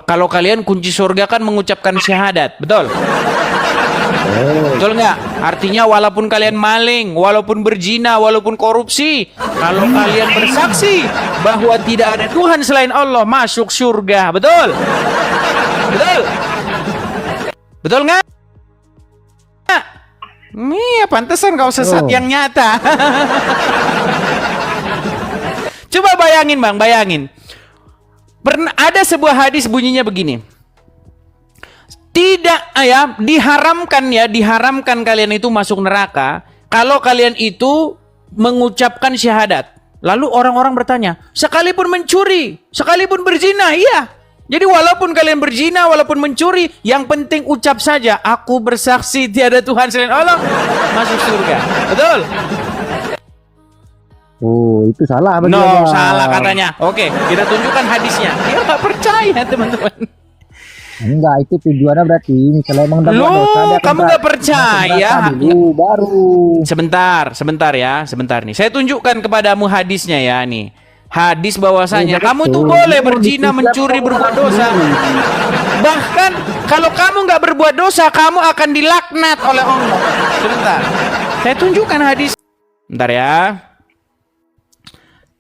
Kalau kalian kunci surga kan mengucapkan syahadat, betul? Betul nggak? Artinya walaupun kalian maling, walaupun berzina, walaupun korupsi, kalau kalian bersaksi bahwa tidak ada Tuhan selain Allah, masuk surga, betul? Betul? Betul nggak? Iya, pantesan kau sesat yang nyata. Coba bayangin bang, bayangin. Pernah ada sebuah hadis bunyinya begini. Tidak ya, diharamkan kalian itu masuk neraka kalau kalian itu mengucapkan syahadat. Lalu orang-orang bertanya, sekalipun mencuri, sekalipun berzina, iya. Jadi walaupun kalian berzina, walaupun mencuri, yang penting ucap saja, aku bersaksi tiada Tuhan selain Allah, masuk surga. Betul? Oh, itu salah. No, salah katanya. Oke, kita tunjukkan hadisnya. Dia nggak percaya, teman-teman. Enggak, itu tujuannya berarti misalnya emang Loh, kamu nggak percaya? Dulu, baru. Sebentar ya, sebentar nih. Saya tunjukkan kepadamu hadisnya ya nih. Hadis bahwasanya kamu tuh boleh berzina, mencuri, berbuat dosa. Bahkan kalau kamu nggak berbuat dosa, kamu akan dilaknat oleh Allah. Sebentar, saya tunjukkan hadis. Bentar ya.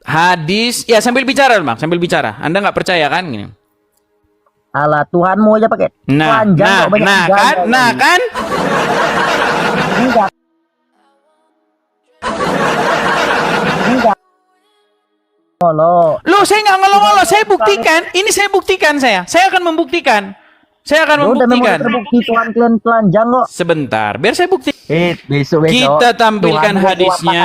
Hadis, ya sambil bicara bang, sambil bicara. Anda nggak percaya kan? Gini. Alah, Tuhanmu aja pakai. Nah kan? Enggak. Ngolo. Loh, saya nggak ngolo-ngolo, saya buktikan. Ini saya buktikan saya. Saya akan membuktikan. Saya akan membuktikan. Terbukti Tuhan kalian telanjang kok. Sebentar, biar saya bukti. Besok. Kita tampilkan Tuhan hadisnya,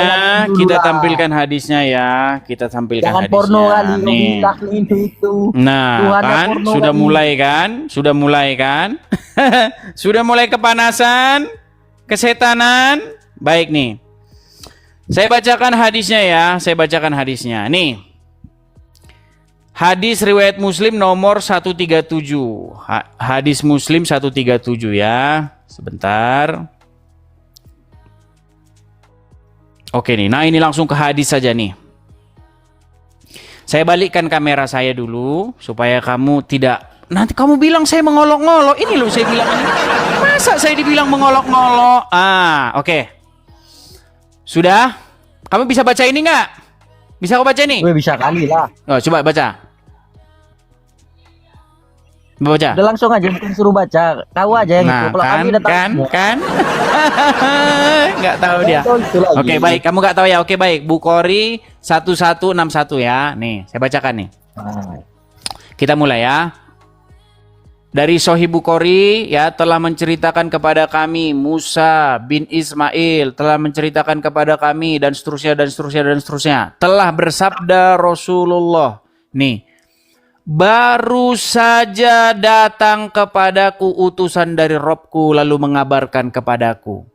kita lah. tampilkan hadisnya ya. Kita tampilkan Jangan hadisnya. porno kali Nih. itu. Nah, Tuhan kan porno sudah kali. mulai kan? Sudah mulai kan? Sudah mulai kepanasan, kesetanan. Baik nih. Saya bacakan hadisnya ya, saya bacakan hadisnya. Nih. Hadis riwayat Muslim nomor 137. Hadis Muslim 137 ya. Sebentar. Oke nih. Nah, ini langsung ke hadis saja nih. Saya balikkan kamera saya dulu supaya kamu tidak nanti kamu bilang saya mengolok-ngolok. Ini loh saya bilang ini. Masa saya dibilang mengolok-ngolok? Oke. Sudah? Kamu bisa baca ini nggak? Bisa kau baca ini? Gue bisa kali lah. Oh, coba baca. Baca. Udah langsung aja, bukan suruh baca. Tahu aja yang itu. Nah, Kalau kami udah tahu. kan? Nggak tahu dia. Itu lagi. Oke, baik. Kamu nggak tahu ya? Oke, baik. Bukhari 1161 ya. Nih, saya bacakan nih. Nah, Kita mulai ya. Dari Sahih Bukhari ya telah menceritakan kepada kami Musa bin Ismail telah menceritakan kepada kami dan seterusnya dan seterusnya dan seterusnya. Telah bersabda Rasulullah. Nih. Baru saja datang kepadaku utusan dari Robku lalu mengabarkan kepadaku.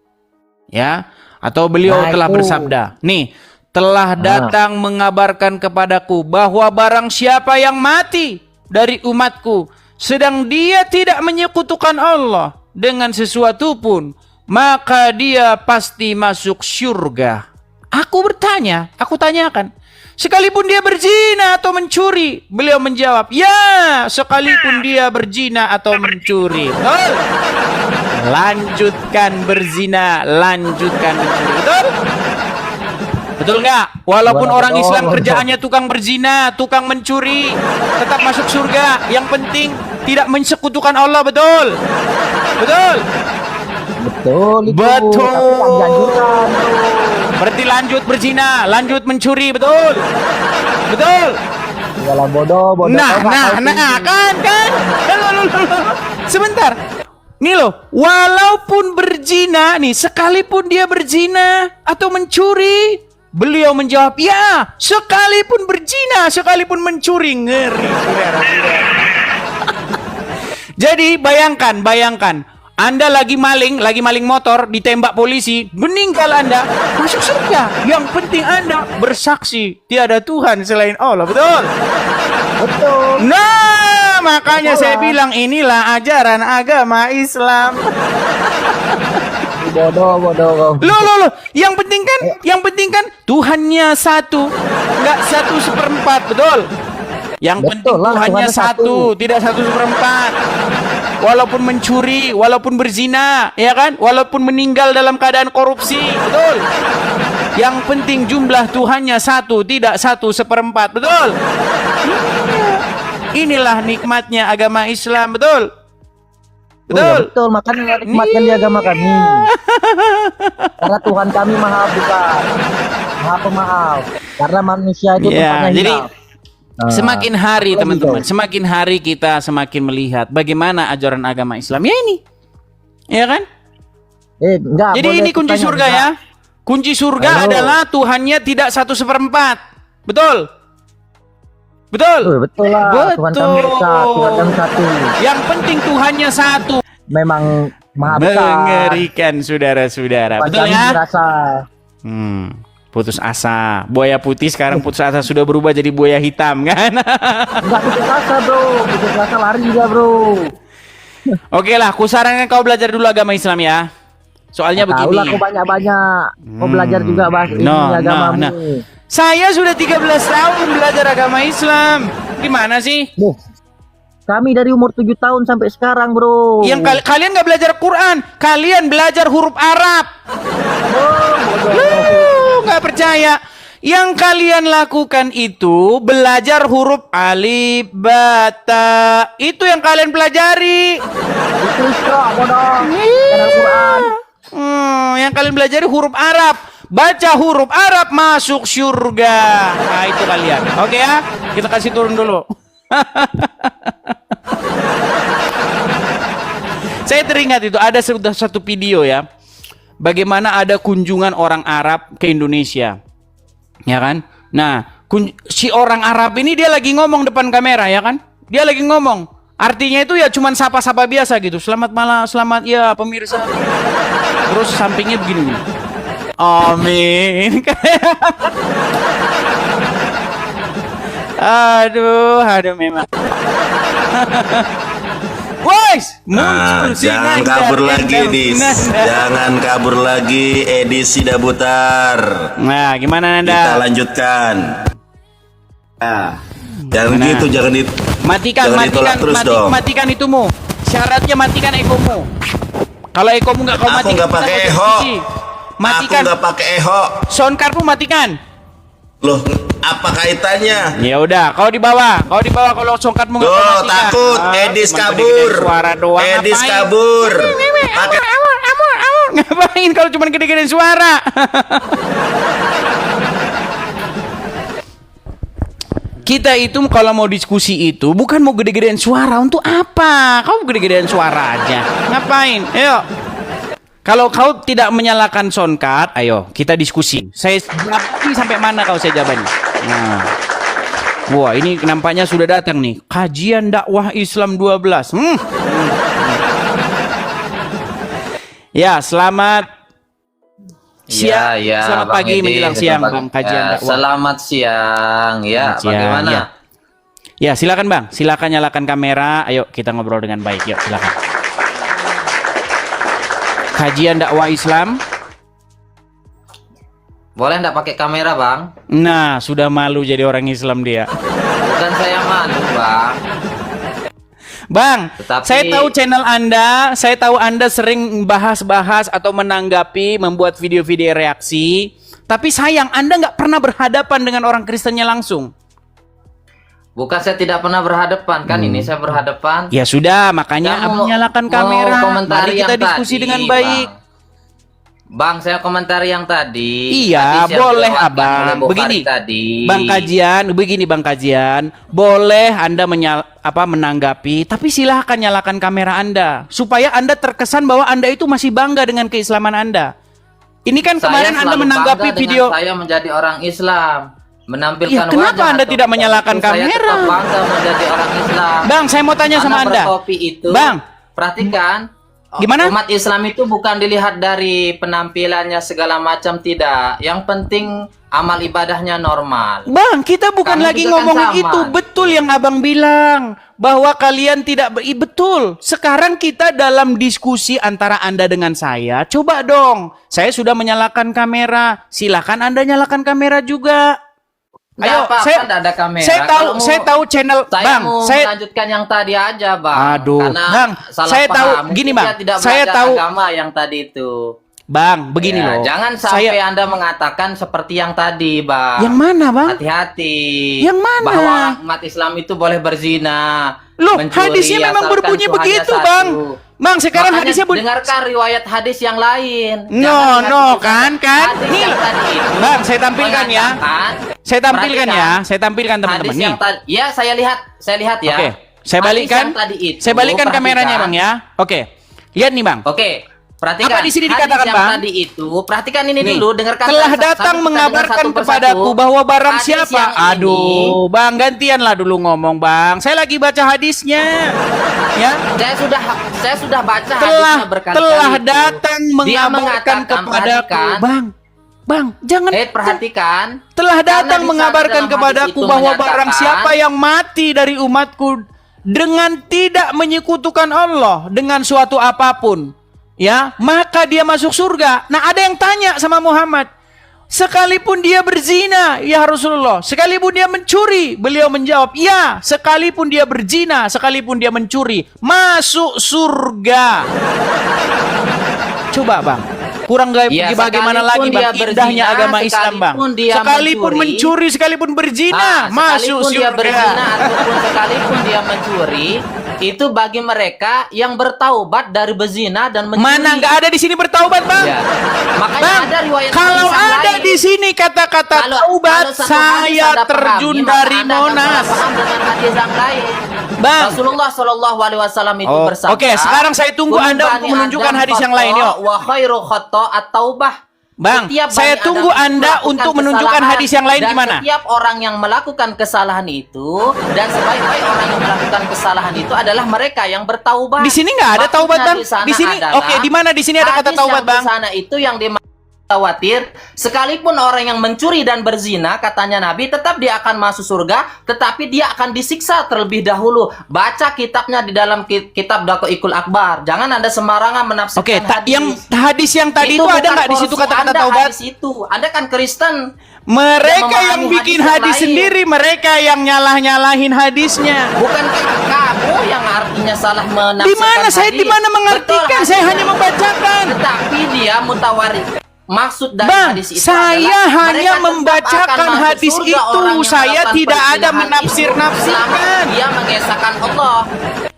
Ya, atau beliau telah bersabda. Nih, telah datang mengabarkan kepadaku bahwa barang siapa yang mati dari umatku sedang dia tidak menyekutukan Allah dengan sesuatu pun, maka dia pasti masuk surga. Aku bertanya, aku tanyakan, sekalipun dia berzina atau mencuri? Beliau menjawab, ya, sekalipun dia berzina atau mencuri. Betul? Lanjutkan berzina, lanjutkan mencuri. Betul? Betul nggak? Walaupun orang Islam kerjaannya tukang berzina, tukang mencuri, tetap masuk surga. Yang penting tidak mensekutukan Allah. Betul? Betul? betul itu. Betul. Tapi yang dianjurkan. Berarti lanjut berzina, lanjut mencuri, betul? Betul? Yalah bodoh. Nah, kan? Loh. Sebentar. Nih loh, walaupun berzina nih, sekalipun dia berzina atau mencuri, beliau menjawab, ya, sekalipun berzina, sekalipun mencuri. Ngeri, saudara. Jadi bayangkan. Anda lagi maling motor, ditembak polisi, meninggal Anda, masuk surga. Yang penting Anda bersaksi tiada Tuhan selain Allah, betul? Betul. Nah, makanya saya bilang inilah ajaran agama Islam. Bodoh. Loh. Yang penting kan Tuhannya satu, nggak 1/4, betul? Yang penting Betul lah, Tuhannya Tuhannya satu, tidak 1/4. Walaupun mencuri, walaupun berzina, ya kan? Walaupun meninggal dalam keadaan korupsi, betul. Yang penting jumlah Tuhannya satu, tidak 1/4, betul. Inilah nikmatnya agama Islam, betul. Oh, ya, Betul. betul, makanya nikmatkan di agama kami. Karena Tuhan kami maha besar, maha pemaaf. Karena manusia itu Ya, tempatnya jadi hilang. Nah, semakin hari apalagi teman-teman, tuh? semakin hari kita semakin melihat bagaimana ajaran agama Islam. Ya ini, ya kan? Enggak Jadi boleh ini kunci kitanya, surga enggak. ya. Kunci surga Halo. adalah Tuhannya tidak 1/4. Betul? Betul? Betul lah, Tuhan kami esa, Tuhan kami satu. Yang penting Tuhannya satu. Memang maha besar. Mengerikan saudara-saudara. Tuhan Betul kami ya? merasa. Putus asa. Buaya putih sekarang putus asa sudah berubah jadi buaya hitam kan? Enggak putus asa bro, putus asa lari dia bro. Oke lah, aku sarankan kau belajar dulu agama Islam ya. Soalnya Tahu lah kau begini. banyak-banyak. Kau belajar juga bahas ini agamamu. Nah. Saya sudah 13 tahun belajar agama Islam. Gimana sih? Duh, kami dari umur 7 tahun sampai sekarang bro. Yang kalian nggak belajar Quran, kalian belajar huruf Arab. Nggak percaya? Yang kalian lakukan itu belajar huruf alif, ba, ta. Itu yang kalian pelajari. Itu Isra bodoh. Bukan Al-Quran. Yang kalian pelajari huruf Arab. Baca huruf Arab masuk surga. Nah itu kalian. Oke ya, kita kasih turun dulu. Saya teringat itu ada satu video ya. Bagaimana ada kunjungan orang Arab ke Indonesia. Ya kan? Nah, si orang Arab ini dia lagi ngomong depan kamera ya kan? Dia lagi ngomong. Artinya itu ya cuman sapa-sapa biasa gitu. Selamat malam, selamat ya pemirsa. Terus sampingnya begini. Amin. Aduh memang. Boys, jangan kabur lagi, Edis. Jangan kabur lagi, edisi Dabutar. Nah, gimana Kita Nanda? lanjutkan. Nah, jangan Gimana? gitu, jangan Matikan terus dong. matikan itumu. Syaratnya matikan ekomu. Kalau ekomu nggak kau Aku matikan, nggak pakai kita eho. diskusi. Matikan. Aku nggak pakai eho. Soundcardmu matikan. Loh, apa kaitannya? Ya udah, kau di bawah kalau soundcardmu nggak kau Tuh, matikan. takut. Edis Cuma kabur. gede-gedein suara doang. Edis Ngapain? kabur. Amor. Ngapain kalau cuma gede-gedein suara? Kita itu kalau mau diskusi itu bukan mau gede-gedein suara. Untuk apa? Kau gede-gedein suara aja. Ngapain? Ayo. Kalau kau tidak menyalakan soundcard, ayo kita diskusi. Saya jawab sampai mana kau saya jawabnya. Nah. Wah, ini nampaknya sudah datang nih. Kajian dakwah Islam 12. Ya, selamat siang. Selamat Bang pagi Edi, menjelang siang, selamat Bang. pagi. Kajian dakwah. Selamat siang. Ya, Selamat siang, bagaimana? ya. Ya, silakan Bang. Silakan nyalakan kamera. Ayo kita ngobrol dengan baik. Yuk, silakan. Kajian dakwah Islam. Boleh enggak pakai kamera, Bang? Nah, sudah malu jadi orang Islam dia. Bukan saya malu, Bang. Bang, Tetapi- saya tahu channel Anda, saya tahu Anda sering bahas-bahas atau menanggapi, membuat video-video reaksi. Tapi sayang, Anda nggak pernah berhadapan dengan orang Kristennya langsung. Bukan saya tidak pernah berhadapan, kan ini saya berhadapan. Ya sudah, makanya Kamu Abang nyalakan mau kamera. komentari Mari kita yang diskusi tadi, dengan baik. Bang, saya komentari yang tadi. Iya, Hadis yang boleh dilewatkan Abang. oleh Bukhari Begini, tadi. Bang Kajian, boleh Anda menanggapi, tapi silahkan nyalakan kamera Anda supaya Anda terkesan bahwa Anda itu masih bangga dengan keislaman Anda. Ini kan Saya kemarin Anda selalu menanggapi bangga video. dengan saya menjadi orang Islam, menampilkan Iya, kenapa wajah Anda atau tidak menyalakan itu saya kamera? tetap bangga menjadi orang Islam. Bang, saya mau tanya sama Anda. Bertopi itu, Bang, perhatikan. Gimana? Umat Islam itu bukan dilihat dari penampilannya segala macam, tidak. Yang penting amal ibadahnya normal. Bang, kita bukan Kami lagi juga kan ngomongin sama. itu. Betul yang Abang bilang. Bahwa kalian tidak betul. Sekarang kita dalam diskusi antara Anda dengan saya. Coba dong. Saya sudah menyalakan kamera. Silakan Anda nyalakan kamera juga. Ayo, apa-apa, saya, nggak ada kamera. saya tahu, Kalau mau- saya tahu channel, Saya Bang. mau Saya, melanjutkan yang tadi aja, Bang. Aduh, Karena Bang, salah saya tahu, paham. gini, Mungkin Bang, dia tidak saya belajar tahu, agama yang tadi itu. Bang, begini Ya, loh. jangan sampai Saya, Anda mengatakan seperti yang tadi, Bang. yang mana, Bang? Hati-hati. Yang mana? Bahwa umat Islam itu boleh berzina. Loh, mencuri, hadisnya memang asalkan berbunyi Tuhannya begitu, satu. Bang. Bang, sekarang Makanya hadisnya bunyi. dengarkan riwayat hadis yang lain. No, Jangan no, lihat kan. hadis Nih, yang tadi itu Bang, saya tampilkan ya. mengatakan, Saya tampilkan ya, perhatikan, saya tampilkan teman-teman hadis nih. yang tadi, ya saya lihat ya. Oke, saya Hadis balikkan. yang tadi itu, Saya balikkan perhatikan. kameranya, Bang ya. Oke. Lihat nih, Bang. Oke, perhatikan. Apa di sini hadis dikatakan, yang Bang? tadi itu, perhatikan ini Nih, dulu, dengarkan. telah sampai datang kita mengabarkan dengar satu kepadaku persatu. bahwa barang Hadis siapa. yang ini- Aduh, Bang, gantianlah dulu ngomong, Bang. Saya lagi baca hadisnya. Ya. Saya sudah baca Telah hadisnya berkali-kali. telah itu. datang Dia mengabarkan mengatakan, kepadaku, perhatikan. Bang, jangan. Perhatikan. Telah Karena datang di sana mengabarkan dalam hadis kepadaku itu bahwa menyatakan, barang siapa yang mati dari umatku dengan tidak menyekutukan Allah dengan suatu apapun, ya, maka dia masuk surga. Nah, ada yang tanya sama Muhammad, sekalipun dia berzina, ya Rasulullah, sekalipun dia mencuri, beliau menjawab, ya, sekalipun dia berzina, sekalipun dia mencuri, masuk surga. Coba, Bang. Kurang Ya, bagaimana lagi, sekalipun dia Bang, indahnya berzina, agama Islam, Bang. sekalipun dia Sekalipun mencuri, sekalipun berzina, masuk sekalipun dia surga. berzina ataupun sekalipun dia mencuri, itu bagi mereka yang bertaubat dari berzina dan mencuri. Mana nggak ada di sini bertaubat, Bang? Ya. Makanya Bang, ada riwayat kalau hadis yang ada lain. di sini kata-kata Kalau taubat, satu hadis saya Anda terjun pahami, maka dari Anda akan Monas. paham dengan hadis yang lain. Bang. Rasulullah Shallallahu Alaihi Wasallam itu Oh, bersabda. oke, sekarang saya tunggu "Kullu Anda bani untuk menunjukkan Adam hadis yang lain, khata' yuk. Wa khairu khata' at-taubah. Bang, Setiap saya Bani tunggu Adam itu Anda melakukan untuk menunjukkan kesalahan, hadis yang lain dan gimana? Setiap orang yang melakukan kesalahan itu dan sebaik-baik orang yang melakukan kesalahan itu adalah mereka yang bertaubat. Di sini nggak ada taubat, Bang. Maksudnya Di sini, adalah oke, di mana di sini ada kata hadis taubat, yang Bang? Di sana itu yang khawatir, sekalipun orang yang mencuri dan berzina, katanya Nabi, tetap dia akan masuk surga, tetapi dia akan disiksa terlebih dahulu. Baca kitabnya di dalam kitab Daqaiqul Akbar. Jangan Anda sembarangan menafsirkan Oke, hadis. hadis yang tadi itu ada bukan nggak di situ porsi kata-kata Anda taubat? hadis itu. Anda kan Kristen. Mereka memahami yang bikin hadis yang hadis lain. sendiri, mereka yang nyalah-nyalahin hadisnya. Bukankah kamu yang artinya salah menafsirkan Di mana saya hadis? di mana mengartikan? Betul, Saya hadis hanya itu. membacakan. Tetapi dia mutawarid. Maksud dari Bang, hadis itu saya adalah hanya mereka tetap membacakan akan masuk hadis surga itu. orang yang Saya melakukan tidak ada perzinahan menafsir-nafsirkan. itu selama dia mengesahkan Allah,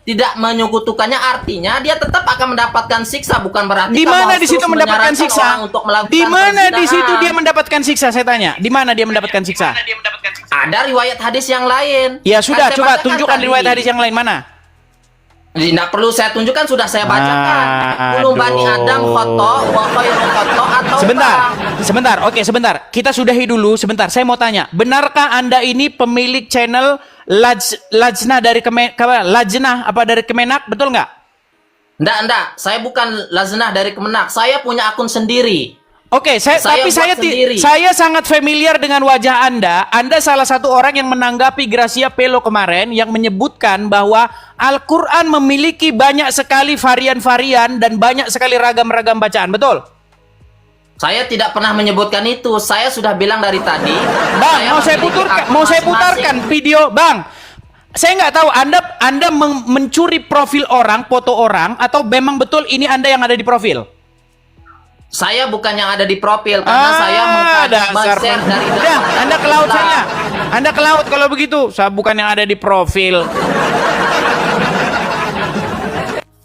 tidak menyekutukannya, artinya dia tetap akan mendapatkan siksa, bukan berarti Di kamu mana harus di situ terus mendapatkan menyarankan siksa? orang untuk melakukan Di mana di situ perzinahan. dia mendapatkan siksa? Saya tanya. Di mana dia mendapatkan siksa? Ada riwayat hadis yang lain. Ya sudah, Kan saya coba bacakan tunjukkan tadi. riwayat hadis yang lain mana? Tidak perlu saya tunjukkan, sudah saya bacakan. Kullu bani Aduh. Adam khata' wa khairu khata' atau Sebentar, oke sebentar. Kita sudahi dulu sebentar. Saya mau tanya, benarkah Anda ini pemilik channel Lajnah dari Lajnah apa dari Kemenak, betul nggak? Enggak. Saya bukan Laznah dari Kemenak. Saya punya akun sendiri. Oke, Saya tapi buat sendiri. saya sangat familiar dengan wajah Anda. Anda salah satu orang yang menanggapi Gracia Pelo kemarin yang menyebutkan bahwa Al-Quran memiliki banyak sekali varian-varian dan banyak sekali ragam-ragam bacaan, betul? Saya tidak pernah menyebutkan itu. Saya sudah bilang dari tadi. Bang, mau saya memiliki putarkan, akun mau saya masing-masing. putarkan video, Bang. Saya nggak tahu Anda mencuri profil orang, foto orang, atau memang betul ini Anda yang ada di profil? Saya bukan yang ada di profil karena saya men-share dari Udah, Anda ke laut saya. Anda ke laut kalau begitu. Saya bukan yang ada di profil.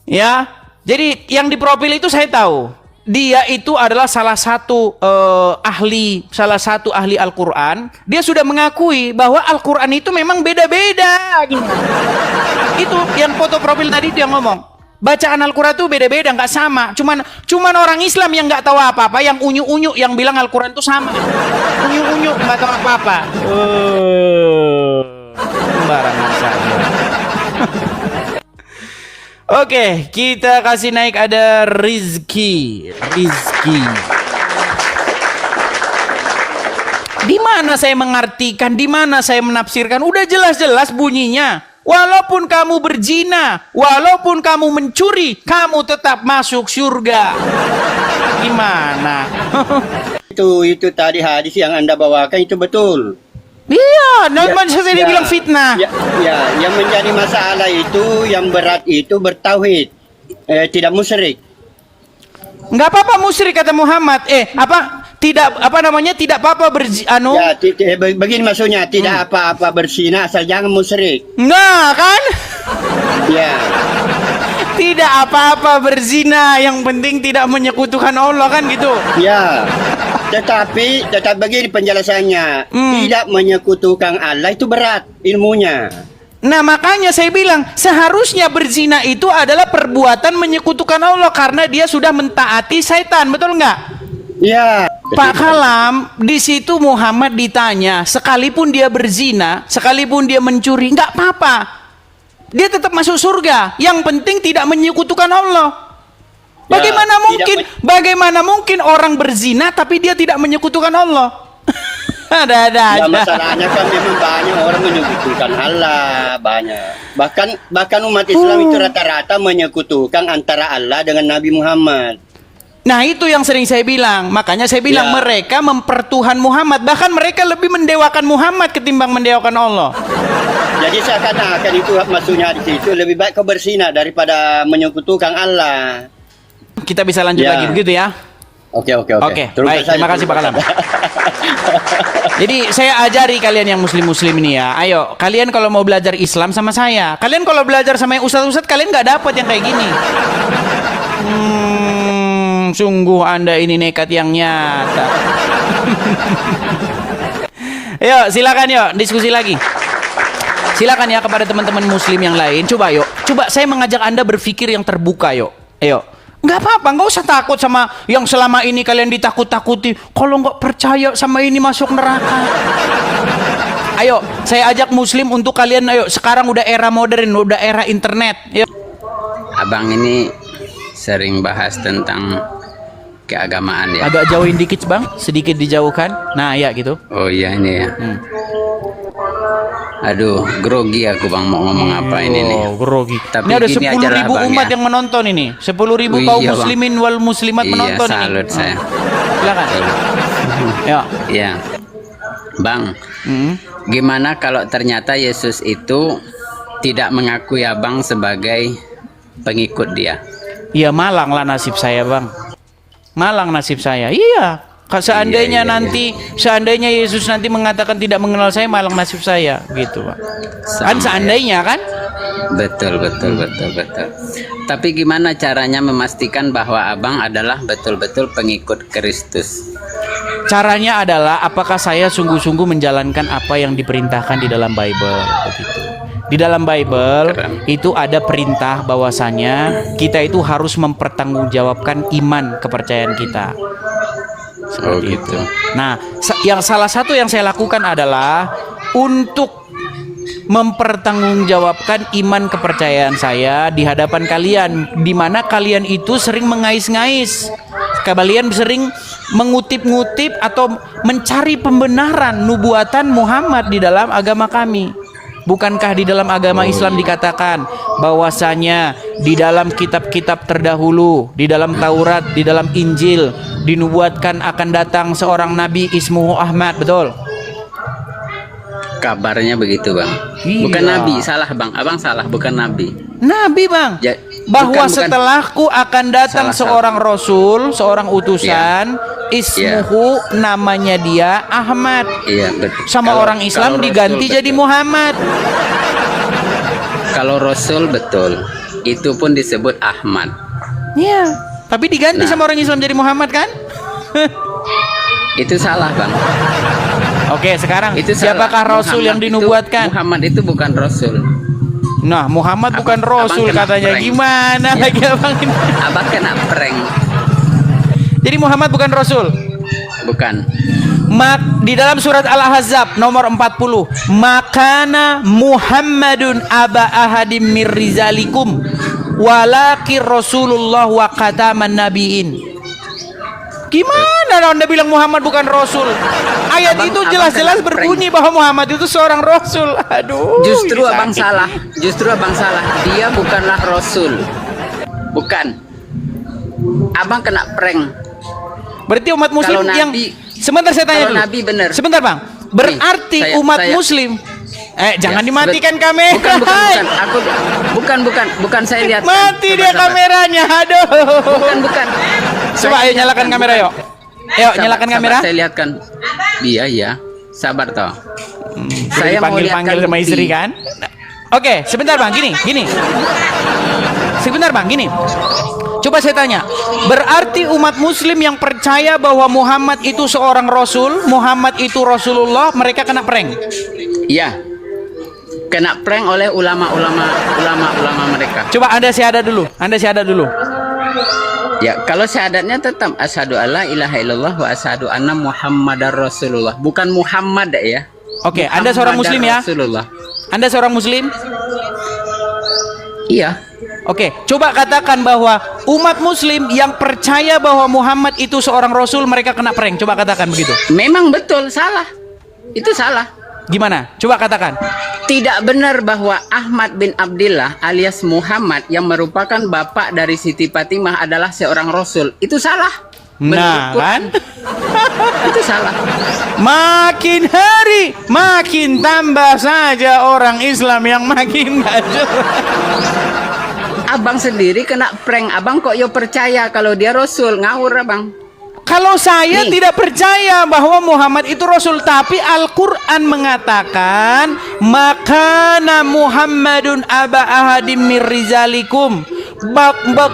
Ya, jadi yang di profil itu saya tahu. Dia itu adalah salah satu ahli Al-Quran. Dia sudah mengakui bahwa Al-Quran itu memang beda-beda. Itu yang foto profil tadi itu yang ngomong. Bacaan Al-Quran itu beda-beda, nggak sama. Cuman orang Islam yang nggak tahu apa-apa, yang unyu-unyu yang bilang Al-Quran itu sama. Unyu-unyu nggak tahu apa-apa. Sembarangan saja. Oke, kita kasih naik ada Rizky. Di mana saya mengartikan, di mana saya menafsirkan? Udah jelas-jelas bunyinya. Walaupun kamu berzina, walaupun kamu mencuri, kamu tetap masuk surga. Gimana? Itu tadi hadis yang Anda bawakan itu betul. Iya, nah, saya dibilang fitnah. Yang menjadi masalah itu, yang berat itu bertauhid, tidak musyrik. Nggak apa-apa musyrik kata Muhammad. Tidak apa-apa Ya, begini maksudnya, tidak apa-apa berzina asal jangan musyrik. Nggak kan? Ya. Tidak apa-apa berzina, yang penting tidak menyekutukan Allah kan gitu. Ya. Tetap begini penjelasannya. Tidak menyekutukan Allah itu berat ilmunya. Nah makanya saya bilang seharusnya berzina itu adalah perbuatan menyekutukan Allah karena dia sudah mentaati setan, betul nggak? Ya. Pak Kalam, di situ Muhammad ditanya, sekalipun dia berzina, sekalipun dia mencuri, nggak apa-apa, dia tetap masuk surga. Yang penting tidak menyekutukan Allah. Bagaimana mungkin orang berzina tapi dia tidak menyekutukan Allah? Ada aja. Masalahnya kan memang banyak orang menyekutukan Allah, banyak. Bahkan umat Islam itu rata-rata menyekutukan antara Allah dengan Nabi Muhammad. Nah itu yang sering saya bilang. Makanya saya bilang mereka mempertuhan Muhammad. Bahkan mereka lebih mendewakan Muhammad ketimbang mendewakan Allah. Jadi seakan-akan itu maksudnya di situ lebih baik kau berzina daripada menyekutukan Allah. Kita bisa lanjut lagi begitu ya. Oke. Baik, terima kasih Pak Kalam. Jadi saya ajari kalian yang muslim-muslim ini ya. Ayo, kalian kalau mau belajar Islam sama saya, kalian kalau belajar sama yang ustadz-ustadz, kalian nggak dapat yang kayak gini. Sungguh Anda ini nekat yang nyata. Yuk, silakan yuk, diskusi lagi. Silakan ya kepada teman-teman muslim yang lain. Coba saya mengajak Anda berpikir yang terbuka yuk. Ayo. Nggak apa-apa, nggak usah takut sama yang selama ini kalian ditakut-takuti. Kalau nggak percaya sama ini masuk neraka. Ayo, saya ajak muslim untuk kalian. Ayo, sekarang udah era modern, udah era internet. Yuk. Abang ini sering bahas tentang keagamaan ya. Agak jauhin dikit bang, sedikit dijauhkan. Nah ya gitu. Oh iya ini ya. Aduh, grogi aku bang mau ngomong apa ini nih. Grogi. Tapi ini ada gini 10.000 aja lah, Bang, umat ya. yang menonton ini. 10.000 kaum muslimin wal muslimat menonton ini. Salut saya. Silakan. Ya. Iya. Bang, gimana kalau ternyata Yesus itu tidak mengakui abang sebagai pengikut dia? Ya malang lah nasib saya bang. Malang nasib saya. Iya. Seandainya seandainya Yesus nanti mengatakan tidak mengenal saya, malang nasib saya, gitu pak. Kan seandainya kan? Betul. Tapi gimana caranya memastikan bahwa abang adalah betul-betul pengikut Kristus? Caranya adalah apakah saya sungguh-sungguh menjalankan apa yang diperintahkan di dalam Bible, begitu. Di dalam Bible itu ada perintah bahwasanya kita itu harus mempertanggungjawabkan iman kepercayaan kita. Seperti itu. Nah, yang salah satu yang saya lakukan adalah untuk mempertanggungjawabkan iman kepercayaan saya di hadapan kalian, di mana kalian itu sering mengais-ngais, kalian sering mengutip-ngutip atau mencari pembenaran nubuatan Muhammad di dalam agama kami. Bukankah di dalam agama Islam dikatakan bahwasanya di dalam kitab-kitab terdahulu, di dalam Taurat, di dalam Injil dinubuatkan akan datang seorang nabi ismuhu Ahmad, betul? Kabarnya begitu bang. Iya. Bukan nabi, salah bang. Abang salah, bukan nabi. Nabi bang. Bahwa setelahku akan datang seorang rasul, seorang utusan, ismuhu namanya dia Ahmad. Iya betul. Sama orang Islam diganti Rasul, jadi Muhammad. Kalau Rasul betul, itu pun disebut Ahmad. Iya. Tapi diganti sama orang Islam jadi Muhammad kan? Itu salah bang. Oke, sekarang Itu siapakah salah. Rasul yang Muhammad dinubuatkan? Muhammad itu bukan Rasul. Nah, Muhammad bukan Rasul abang kena katanya. prank. Gimana lagi abang ini? Abang kena prank. Jadi Muhammad bukan Rasul. Bukan. Di dalam surat Al-Ahzab nomor 40, makana Muhammadun aba ahadim mir rizalikum walakin Rasulullah wa khataman nabiin. Gimana Anda bilang Muhammad bukan Rasul? Ayat itu jelas-jelas berbunyi bahwa Muhammad itu seorang Rasul. Aduh. Justru abang salah. Justru abang salah. Dia bukanlah Rasul. Bukan. Abang kena prank. Berarti umat muslim Kalau yang Nabi, sebentar saya tanya kalau dulu. Nabi benar. Sebentar Bang. Berarti Nih, umat muslim. Jangan dimatikan kamera. Bukan saya lihat. Mati dia kameranya. Aduh. Bukan. Coba ayo nyalakan kamera yuk. Yuk nyalakan kamera. Saya lihatkan. Iya. Sabar toh. Saya mau panggil sama bukti. istri kan. Oke, sebentar bang, gini. Sebentar bang, gini. Coba saya tanya, berarti umat muslim yang percaya bahwa Muhammad itu seorang rasul, Muhammad itu Rasulullah, mereka kena prank? Iya. Kena prank oleh ulama-ulama mereka. Coba Anda syahadat dulu. Ya, kalau syahadatnya tetap asyhadu alla ilaha illallah wa asyhadu anna muhammadar rasulullah. Bukan Muhammad ya. Oke, Anda seorang muslim ya? Rasulullah. Anda seorang muslim? Iya. Oke, coba katakan bahwa umat muslim yang percaya bahwa Muhammad itu seorang rasul, mereka kena prank. Coba katakan begitu. Memang betul salah. Itu salah. Gimana? Coba katakan. Tidak benar bahwa Ahmad bin Abdillah alias Muhammad yang merupakan bapak dari Siti Fatimah adalah seorang rasul. Itu salah. Nah, kan? Itu salah. Makin hari makin tambah saja orang Islam yang makin gak jelas. Abang sendiri kena prank. Abang kok yo percaya kalau dia rasul? Ngawur abang. Kalau saya Nih. tidak percaya bahwa Muhammad itu rasul, tapi Al-Qur'an mengatakan makana Muhammadun aba ahadim mir rizalikum.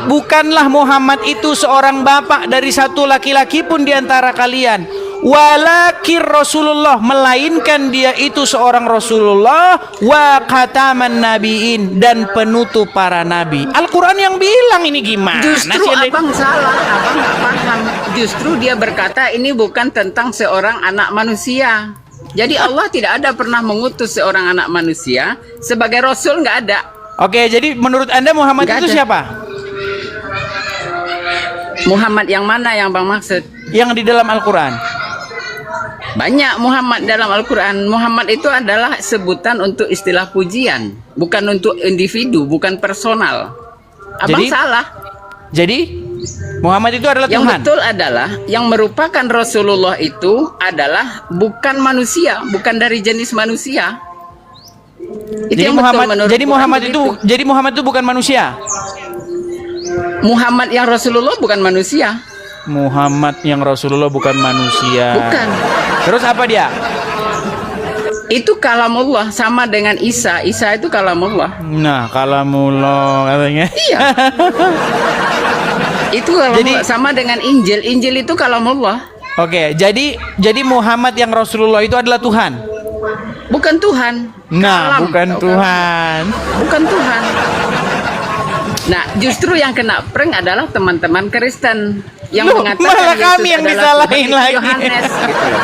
Bukanlah Muhammad itu seorang bapak dari satu laki-laki pun di antara kalian. Walakir Rasulullah, melainkan dia itu seorang Rasulullah wa khataman nabiin, dan penutup para nabi. Al-Quran yang bilang ini gimana? Justru abang salah, abang nggak paham. Justru dia berkata ini bukan tentang seorang anak manusia. Jadi Allah tidak ada pernah mengutus seorang anak manusia sebagai rasul, nggak ada. Oke, jadi menurut Anda Muhammad Nggak itu ada. siapa? Muhammad yang mana yang bang maksud? Yang di dalam Al-Quran. Banyak Muhammad dalam Al-Quran. Muhammad itu adalah sebutan untuk istilah pujian, bukan untuk individu, bukan personal. Abang Jadi, salah. Jadi Muhammad itu adalah Yang Tuhan. betul adalah yang merupakan Rasulullah itu adalah bukan manusia, bukan dari jenis manusia. Itu Jadi yang betul Muhammad, menurut jadi Quran Muhammad begitu. jadi Muhammad itu bukan manusia. Muhammad yang Rasulullah bukan manusia. Muhammad yang Rasulullah bukan manusia. Bukan. Terus apa dia? Itu kalamullah, sama dengan Isa. Isa itu kalamullah. Nah, kalamullah katanya. Iya. Itu kalamullah, sama dengan Injil. Injil itu kalamullah. Oke, jadi Muhammad yang Rasulullah itu adalah Tuhan. Bukan Tuhan. Nah, Kalam. bukan Tahu kan? Tuhan. Bukan Tuhan. Nah, justru yang kena prank adalah teman-teman Kristen yang Loh, mengatakan malah Yesus kami yang adalah disalahin Tuhan, lagi. Yohanes, gitu loh.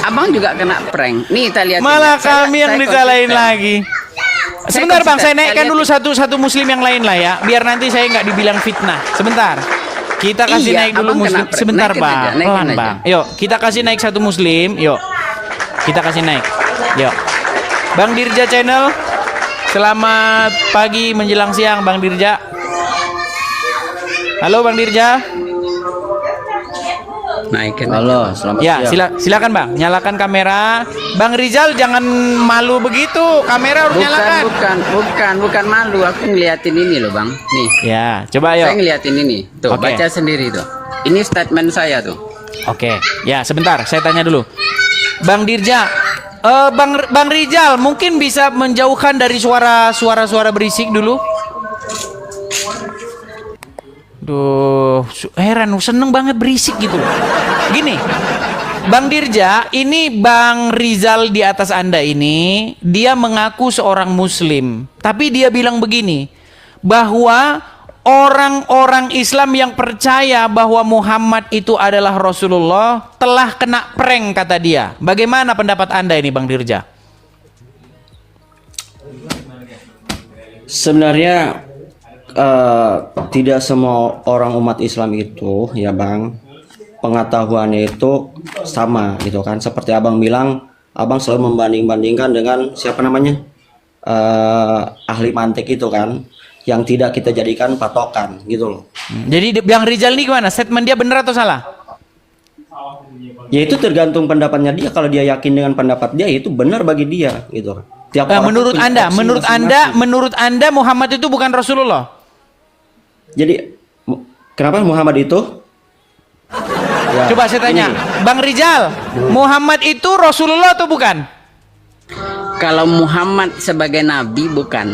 Abang juga kena prank. Nih, kita lihat. Malah kami yang disalahin konsisten. lagi. Sebentar Bang, saya konsisten. naikkan Saya dulu lihat. satu muslim yang lain lah ya, biar nanti saya nggak dibilang fitnah. Sebentar. Kita kasih Iya, naik dulu abang muslim. kena prank. Sebentar Naikin Bang, aja, naikin pelan aja. Bang. Yuk, kita kasih naik satu muslim. Yuk, kita kasih naik. Yuk, Bang Dirja Channel. Selamat pagi menjelang siang Bang Dirja. Halo Bang Dirja. Naikin. Halo, selamat Ya, siang. silakan Bang, nyalakan kamera. Bang Rizal jangan malu begitu. Kamera harus nyalakan. Bukan malu. Aku ngeliatin ini loh, Bang. Nih. Ya, coba Saya yuk. ngeliatin ini. Tuh, Oke. baca sendiri tuh. Ini statement saya tuh. Oke, ya sebentar, saya tanya dulu. Bang Dirja, Bang Rizal mungkin bisa menjauhkan dari suara berisik dulu. Duh, heran, seneng banget berisik gitu loh. Gini, Bang Dirja, ini Bang Rizal di atas Anda ini, dia mengaku seorang Muslim. Tapi dia bilang begini, bahwa orang-orang Islam yang percaya bahwa Muhammad itu adalah Rasulullah telah kena prank kata dia. Bagaimana pendapat Anda ini Bang Dirja? Sebenarnya tidak semua orang umat Islam itu ya Bang, pengetahuannya itu sama gitu kan. Seperti Abang bilang, Abang selalu membanding-bandingkan dengan siapa namanya, ahli mantik itu kan, yang tidak kita jadikan patokan gitu loh. Jadi Bang Rizal ini gimana? Statement dia benar atau salah? Ya itu tergantung pendapatnya dia. Kalau dia yakin dengan pendapat dia, itu benar bagi dia, gitu. Tiap orang menurut punya Anda, opsi masing-masing. menurut Anda Muhammad itu bukan Rasulullah? Jadi kenapa Muhammad itu? Ya, Coba saya tanya, ini. Bang Rizal, Muhammad itu Rasulullah atau bukan? Kalau Muhammad sebagai nabi bukan.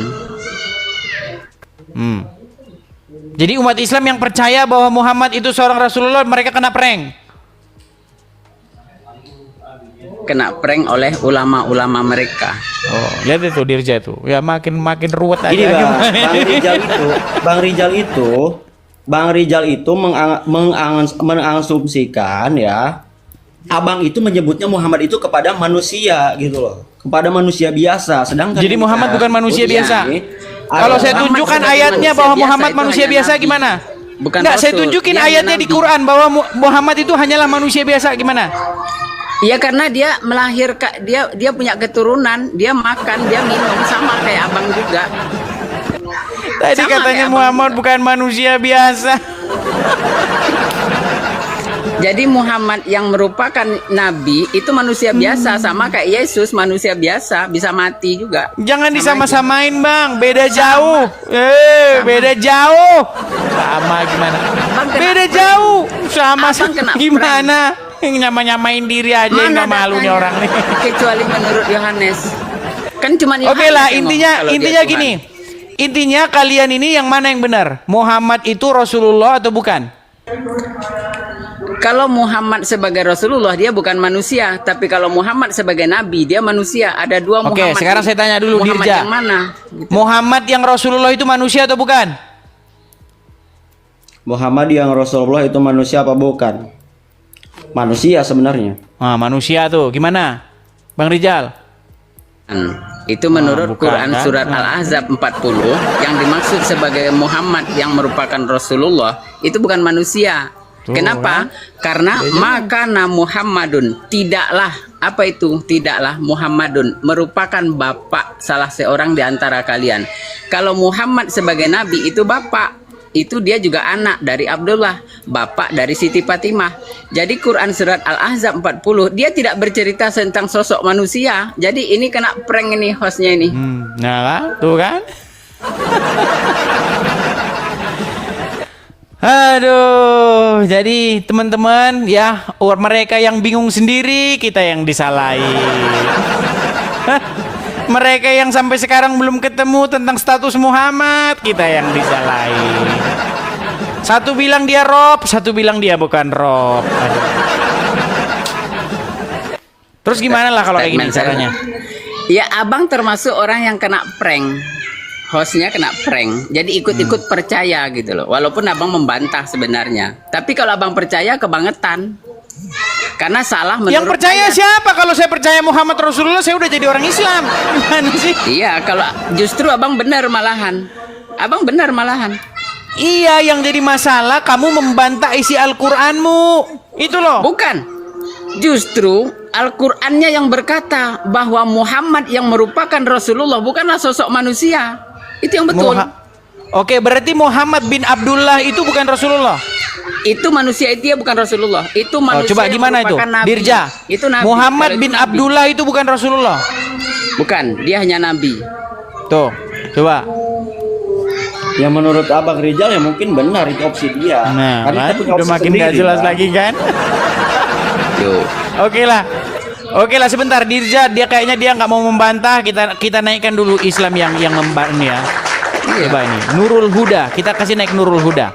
Jadi umat Islam yang percaya bahwa Muhammad itu seorang Rasulullah, mereka kena prank. Kena prank oleh ulama-ulama mereka. Oh, lihat itu Dirja itu. Ya makin ruwet aja. Ini Bang Rizal itu mengasumsikan ya, abang itu menyebutnya Muhammad itu kepada manusia gitu loh, kepada manusia biasa. Sedangkan Jadi Muhammad bukan manusia biasa. Kalau saya Muhammad tunjukkan sebagai ayatnya manusia bahwa biasa Muhammad itu manusia hanya biasa nabi. gimana? Bukan Enggak, saya Rasul. tunjukin Dia ayatnya hanya di nabi. Quran bahwa Muhammad itu hanyalah manusia biasa gimana? Iya, karena dia melahirkan, dia punya keturunan, dia makan, dia minum sama kayak abang juga. Tadi Sama katanya kayak abang Muhammad juga. bukan manusia biasa. Jadi Muhammad yang merupakan nabi itu manusia biasa, sama kayak Yesus manusia biasa, bisa mati juga. Jangan Sama disama-samain, Bang. Beda jauh. Beda jauh. Sama gimana? Abang kena Beda prank. jauh. Sama Abang kena gimana? Nyama-nyamain diri aja Mana nggak malu nih datanya? orang nih. Kecuali menurut Yohanes. Kan cuma Oke lah, yang ngomong intinya kalau dia intinya Tuhan. gini. Intinya kalian ini yang mana yang benar? Muhammad itu Rasulullah atau bukan? Kalau Muhammad sebagai Rasulullah dia bukan manusia, tapi kalau Muhammad sebagai nabi dia manusia. Ada dua Oke, Muhammad. sekarang saya tanya dulu, Muhammad Dirja. yang mana? Gitu. Muhammad yang Rasulullah itu manusia atau bukan? Muhammad yang Rasulullah itu manusia apa bukan? Manusia sebenarnya. Nah, manusia tuh gimana? Bang Rizal. Itu menurut bukan, Quran kan? surat Al-Ahzab 40 yang dimaksud sebagai Muhammad yang merupakan Rasulullah itu bukan manusia. Tuh, Kenapa? Karena makana Muhammadun, tidaklah apa itu? Tidaklah Muhammadun merupakan bapak salah seorang di antara kalian. Kalau Muhammad sebagai nabi itu bapak, itu dia juga anak dari Abdullah, bapak dari Siti Fatimah. Jadi Quran surat Al-Ahzab 40 dia tidak bercerita tentang sosok manusia. Jadi ini kena prank ini hostnya ini. Nah, kan? Tuh kan? Aduh, jadi teman-teman ya, mereka yang bingung sendiri, kita yang disalahin. Mereka yang sampai sekarang belum ketemu tentang status Muhammad, kita yang disalahin. Satu bilang dia Rob, satu bilang dia bukan Rob. Aduh. Terus gimana lah kalau kayak gini Statement saya. caranya? Ya abang termasuk orang yang kena prank. Hostnya kena prank. Jadi ikut-ikut percaya gitu loh. Walaupun abang membantah sebenarnya. Tapi kalau abang percaya kebangetan. Karena salah menurut Yang percaya ayat. siapa? Kalau saya percaya Muhammad Rasulullah, saya udah jadi orang Islam. Gimana sih? Iya, kalau justru abang benar malahan. Abang benar malahan. Iya, yang jadi masalah kamu membantah isi Al-Qur'anmu. Itu loh. Bukan. Justru Al-Qur'annya yang berkata bahwa Muhammad yang merupakan Rasulullah bukanlah sosok manusia. Itu yang betul. Oke, berarti Muhammad bin Abdullah itu bukan Rasulullah. Itu manusia, itu dia bukan Rasulullah. Itu Oh, manusia coba yang gimana itu? merupakan nabi. Dirja. Itu nabi. Muhammad Kalau bin itu nabi. Abdullah itu bukan Rasulullah. Bukan, dia hanya nabi. Tuh, coba. Ya menurut Abang Rizal ya mungkin benar itu opsi dia. Nah, Karena kan? kita punya Udah opsi makin sendiri, gak jelas Bang. lagi kan? Tuh. Oke lah sebentar, Dirja dia kayaknya dia nggak mau membantah. Kita naikkan dulu Islam yang membantah ya. Coba ini Nurul Huda, kita kasih naik Nurul Huda.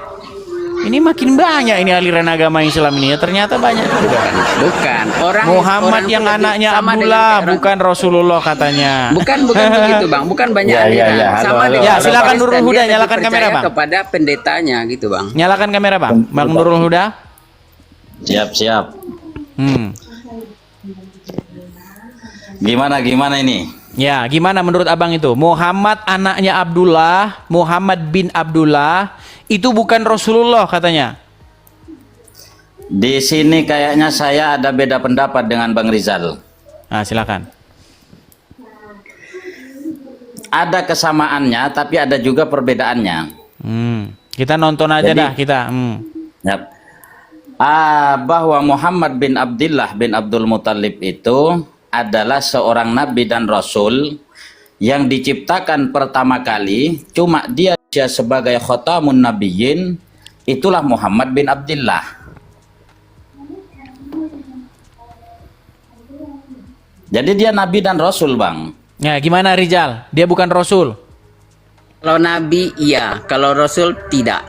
Ini makin banyak ini aliran agama Islam ini ya, ternyata banyak juga. Bukan. Orang Muhammad orang yang itu lebih anaknya sama dengan Abdullah, kayak orang- bukan Rasulullah katanya. Bukan begitu, Bang. Bukan banyak Ya, ya, aliran. ya. Halo, Sama halo. dengan Ya, orang silakan Kristen, Nurul Huda, dia lebih nyalakan kamera, percaya Bang. kepada pendetanya gitu, Bang. Nyalakan kamera Bang, Bang Nurul Huda. Siap. Gimana ini? Ya, gimana menurut abang itu? Muhammad anaknya Abdullah, Muhammad bin Abdullah, itu bukan Rasulullah katanya. Di sini kayaknya saya ada beda pendapat dengan Bang Rizal. Nah, silakan. Ada kesamaannya, tapi ada juga perbedaannya. Kita nonton aja Jadi- dah kita. Yap. Bahwa Muhammad bin Abdullah bin Abdul Muthalib itu adalah seorang nabi dan rasul yang diciptakan pertama kali, cuma dia sebagai khatamun nabiyyin, itulah Muhammad bin Abdullah. Jadi dia nabi dan rasul, Bang. Ya, gimana Rizal? Dia bukan rasul. Kalau nabi iya, kalau rasul tidak.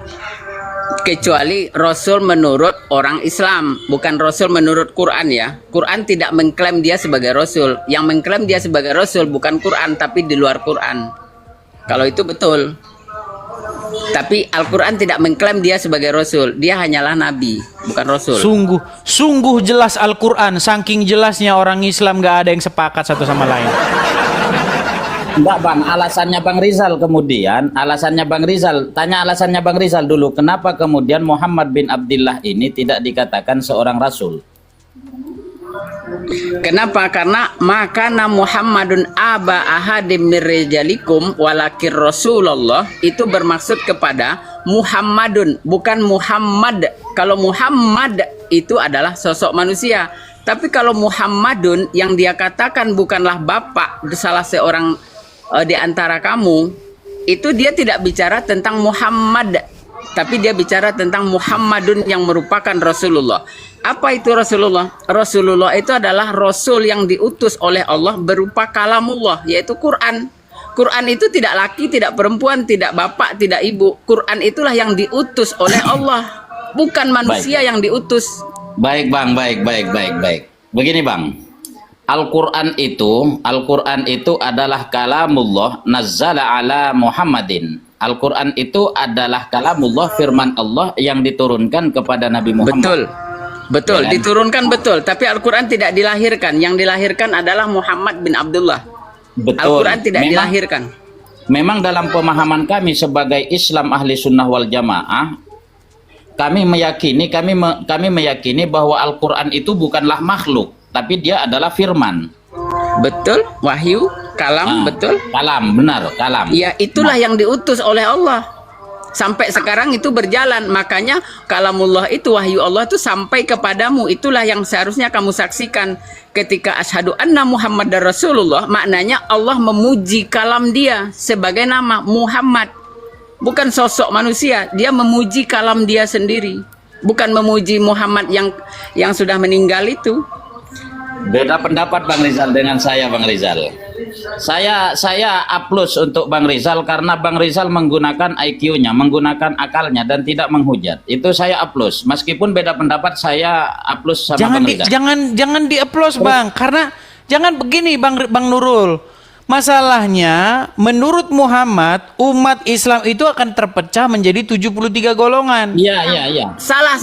Kecuali rasul menurut orang Islam, bukan rasul menurut Quran ya. Quran tidak mengklaim dia sebagai rasul. Yang mengklaim dia sebagai rasul bukan Quran tapi di luar Quran. Kalau itu betul. Tapi Al-Quran tidak mengklaim dia sebagai rasul. Dia hanyalah nabi, bukan rasul. Sungguh jelas Al-Quran. Saking jelasnya orang Islam gak ada yang sepakat satu sama lain. Enggak, Bang, alasannya Bang Rizal kemudian, tanya alasannya Bang Rizal dulu, kenapa kemudian Muhammad bin Abdullah ini tidak dikatakan seorang rasul? Kenapa? Karena makana Muhammadun aba ahadim min rijalikum walakir Rasulullah, itu bermaksud kepada Muhammadun, bukan Muhammad. Kalau Muhammad itu adalah sosok manusia. Tapi kalau Muhammadun yang dia katakan bukanlah bapak salah seorang di antara kamu, itu dia tidak bicara tentang Muhammad, tapi dia bicara tentang Muhammadun yang merupakan Rasulullah. Apa itu Rasulullah? Rasulullah itu adalah Rasul yang diutus oleh Allah berupa kalamullah, yaitu Quran. Quran itu tidak laki, tidak perempuan, tidak bapak, tidak ibu. Quran itulah yang diutus oleh Allah, bukan manusia yang diutus. Baik, Bang, baik. Begini, Bang. Al-Quran itu adalah kalamullah nazzala ala Muhammadin. Al-Quran itu adalah kalamullah, firman Allah yang diturunkan kepada Nabi Muhammad. Betul, Ya kan? diturunkan betul. Tapi Al-Quran tidak dilahirkan. Yang dilahirkan adalah Muhammad bin Abdullah. Betul. Al-Quran tidak dilahirkan. Memang dalam pemahaman kami sebagai Islam ahli sunnah wal jamaah, kami meyakini bahwa Al-Quran itu bukanlah makhluk, tapi dia adalah firman. Betul, wahyu, kalam, betul. Kalam, benar, kalam. Ya, itulah yang diutus oleh Allah. Sampai sekarang itu berjalan. Makanya kalamullah itu, wahyu Allah itu sampai kepadamu. Itulah yang seharusnya kamu saksikan. Ketika asyhadu anna Muhammadar Rasulullah, maknanya Allah memuji kalam dia sebagai nama Muhammad. Bukan sosok manusia, dia memuji kalam dia sendiri. Bukan memuji Muhammad yang sudah meninggal itu. Beda pendapat Bang Rizal dengan saya, Bang Rizal. Saya aplaus untuk Bang Rizal karena Bang Rizal menggunakan IQ-nya, menggunakan akalnya dan tidak menghujat. Itu saya aplaus. Meskipun beda pendapat, saya aplaus sama Bang Rizal. Jangan diaplaus, Bang. Karena jangan begini, Bang Nurul. Masalahnya, menurut Muhammad, umat Islam itu akan terpecah menjadi 73 golongan. Iya. Salah.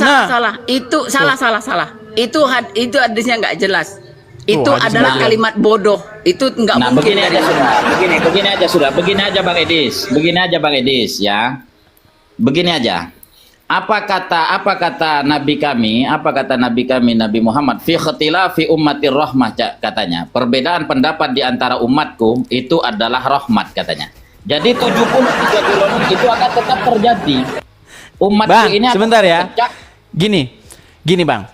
Itu salah. Itu hadisnya nggak jelas. Itu adalah kalimat bodoh. Itu nggak mungkin. Begini aja Bang Edis ya. Begini aja. Apa kata Nabi kami Nabi Muhammad fi ikhtilafi ummatir rahmah, katanya. Perbedaan pendapat di antara umatku itu adalah rahmat, katanya. Jadi 73 golongan itu akan tetap terjadi. Umatku Bang, ini sebentar ya. Gini Bang.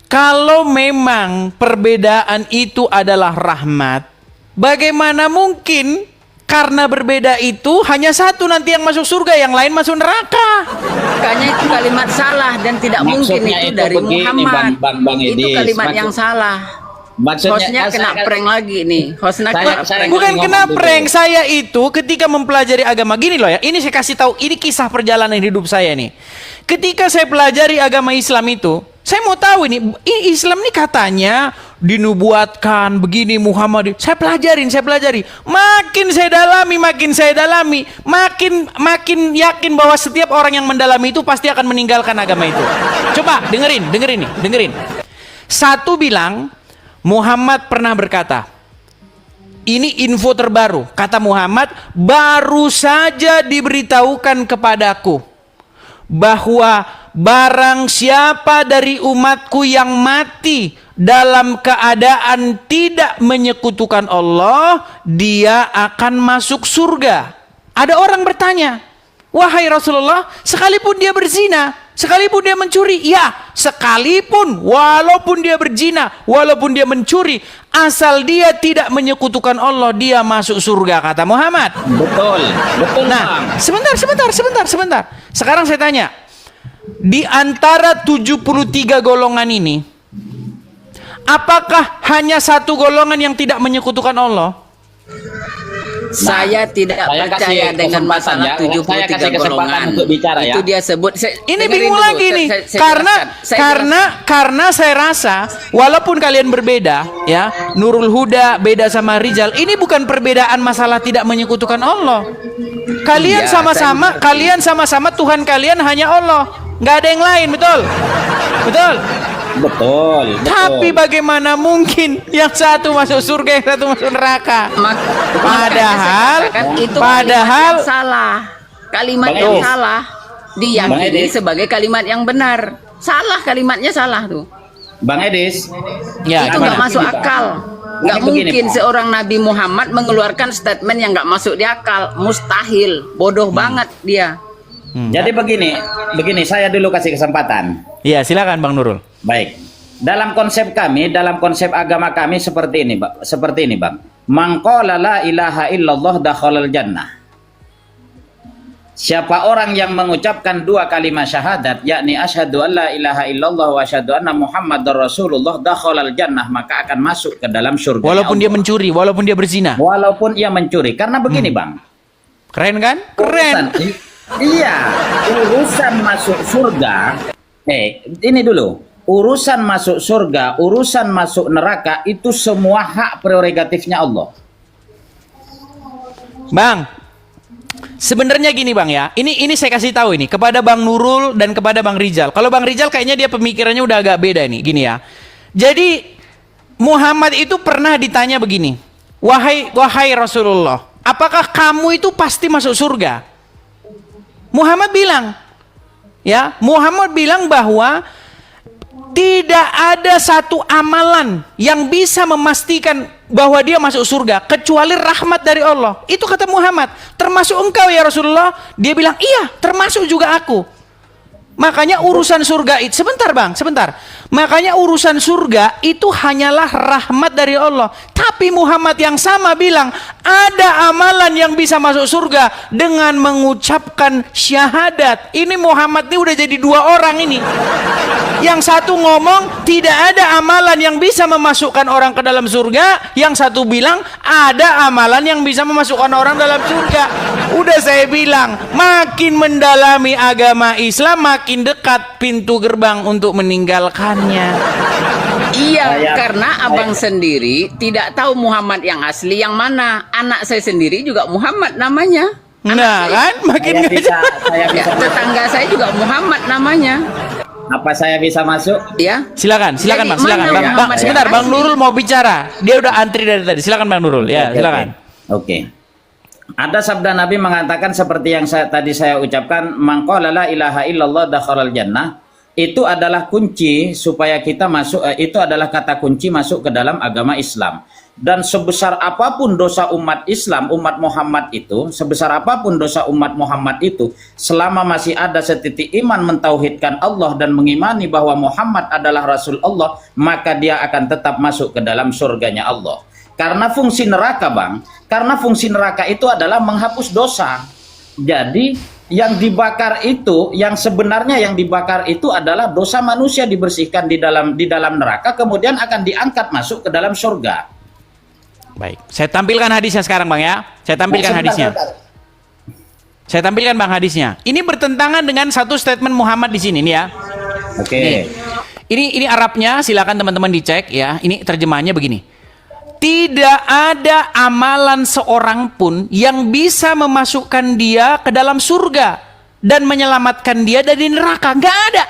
Kalau memang perbedaan itu adalah rahmat, bagaimana mungkin karena berbeda itu hanya satu nanti yang masuk surga, yang lain masuk neraka? Makanya itu kalimat salah dan tidak mungkin itu dari begini, Muhammad. Bang Edis. Itu kalimat yang salah. Hostnya kena prank lagi nih. Bukan kena prank. Saya itu ketika mempelajari agama, gini loh ya. Ini saya kasih tahu, ini kisah perjalanan hidup saya nih. Ketika saya pelajari agama Islam itu, saya mau tahu ini Islam ini katanya dinubuatkan begini Muhammad. Saya pelajari. Makin saya dalami, makin yakin bahwa setiap orang yang mendalami itu pasti akan meninggalkan agama itu. Coba dengerin. Satu bilang Muhammad pernah berkata, ini info terbaru. Kata Muhammad, baru saja diberitahukan kepadaku bahwa barang siapa dari umatku yang mati dalam keadaan tidak menyekutukan Allah, dia akan masuk surga. Ada orang bertanya, wahai Rasulullah, sekalipun dia berzina, Sekalipun dia mencuri, ya, sekalipun walaupun dia berzina, walaupun dia mencuri, asal dia tidak menyekutukan Allah, dia masuk surga, kata Muhammad. Betul. Betul, Bang. Nah, sebentar. Sekarang saya tanya, di antara 73 golongan ini, apakah hanya satu golongan yang tidak menyekutukan Allah? Saya tidak saya percaya kasih dengan kesempatan masalah ya. Saya 73 kasih kesempatan golongan. untuk bicara ya. Itu dia sebut. Ini Dengerin bingung dulu. lagi nih, Saya karena jelaskan. Saya karena saya rasa walaupun kalian berbeda, ya, Nurul Huda beda sama Rijal, ini bukan perbedaan masalah tidak menyekutukan Allah. Kalian Iya, sama-sama, kalian sama-sama Tuhan kalian hanya Allah, nggak ada yang lain, betul? Betul. Betul. Tapi bagaimana mungkin yang satu masuk surga, yang satu masuk neraka? Padahal, itu padahal kalimat yang salah. Kalimat Bang yang Edis. salah diyakini Edis. sebagai kalimat yang benar. Salah, kalimatnya salah tuh. Bang Edis. ya, Itu gimana? nggak masuk Begini, Pak. akal. Nggak Begini, mungkin Pak. seorang Nabi Muhammad mengeluarkan statement yang nggak masuk di akal. Mustahil. Bodoh banget dia. Jadi begini saya dulu kasih kesempatan. Ya, silakan Bang Nurul. Baik. Dalam konsep kami, dalam konsep agama kami seperti ini, Bang. Seperti ini, Bang. Man qala la ilaha illallah dakhalal jannah. Siapa orang yang mengucapkan dua kalimat syahadat, yakni asyhadu an la ilaha illallah wa asyhadu anna muhammadar rasulullah dakhalal jannah, maka akan masuk ke dalam surga. Walaupun dia mencuri, walaupun dia berzina. walaupun ia mencuri. Karena begini, Bang. Keren kan? Keren. Iya, urusan masuk surga. Ini dulu. Urusan masuk surga, urusan masuk neraka itu semua hak prerogatifnya Allah. Bang, sebenarnya gini Bang ya. Ini saya kasih tahu ini kepada Bang Nurul dan kepada Bang Rijal. Kalau Bang Rijal kayaknya dia pemikirannya udah agak beda nih, gini ya. Jadi Muhammad itu pernah ditanya begini, wahai Rasulullah, apakah kamu itu pasti masuk surga? Muhammad bilang bahwa tidak ada satu amalan yang bisa memastikan bahwa dia masuk surga kecuali rahmat dari Allah. Itu kata Muhammad. Termasuk engkau ya Rasulullah? Dia bilang, iya, termasuk juga aku. Makanya urusan surga itu, sebentar Bang, sebentar. Makanya urusan surga itu hanyalah rahmat dari Allah. Tapi Muhammad yang sama bilang, ada amalan yang bisa masuk surga dengan mengucapkan syahadat. Ini Muhammad ini udah jadi dua orang ini. Yang satu ngomong tidak ada amalan yang bisa memasukkan orang ke dalam surga, yang satu bilang ada amalan yang bisa memasukkan orang dalam surga. Udah saya bilang, makin mendalami agama Islam, makin dekat pintu gerbang untuk meninggalkannya. Iya, karena abang sendiri tidak tahu Muhammad yang asli yang mana. Anak saya sendiri juga Muhammad namanya. Nah kan, makin Saya bisa Ya, tetangga saya juga Muhammad namanya. Apa saya bisa masuk? Ya. silakan Jadi, Bang, silakan mana Bang. yang Bang, Muhammad sebentar, yang Bang asli? Nurul mau bicara. Dia udah antri dari tadi. Silakan Bang Nurul. Ya, silakan. Oke. Ada sabda Nabi mengatakan seperti yang tadi saya ucapkan, man qala la ilaha illallah dakhalal jannah. Itu adalah kunci supaya kita masuk, itu adalah kata kunci masuk ke dalam agama Islam. Dan sebesar apapun dosa umat Islam, umat Muhammad itu, sebesar apapun dosa umat Muhammad itu, selama masih ada setitik iman mentauhidkan Allah dan mengimani bahwa Muhammad adalah Rasul Allah, maka dia akan tetap masuk ke dalam surganya Allah. Karena fungsi neraka, Bang, karena fungsi neraka itu adalah menghapus dosa. Jadi yang dibakar itu, yang sebenarnya yang dibakar itu adalah dosa manusia dibersihkan di dalam neraka, kemudian akan diangkat masuk ke dalam surga. Baik, saya tampilkan hadisnya sekarang Bang ya. Saya tampilkan hadisnya. Saya tampilkan Bang hadisnya. Ini bertentangan dengan satu statement Muhammad di sini nih ya. Oke. Nih. Ini Arabnya, silakan teman-teman dicek ya. Ini terjemahannya begini. Tidak ada amalan seorang pun yang bisa memasukkan dia ke dalam surga dan menyelamatkan dia dari neraka. Nggak ada.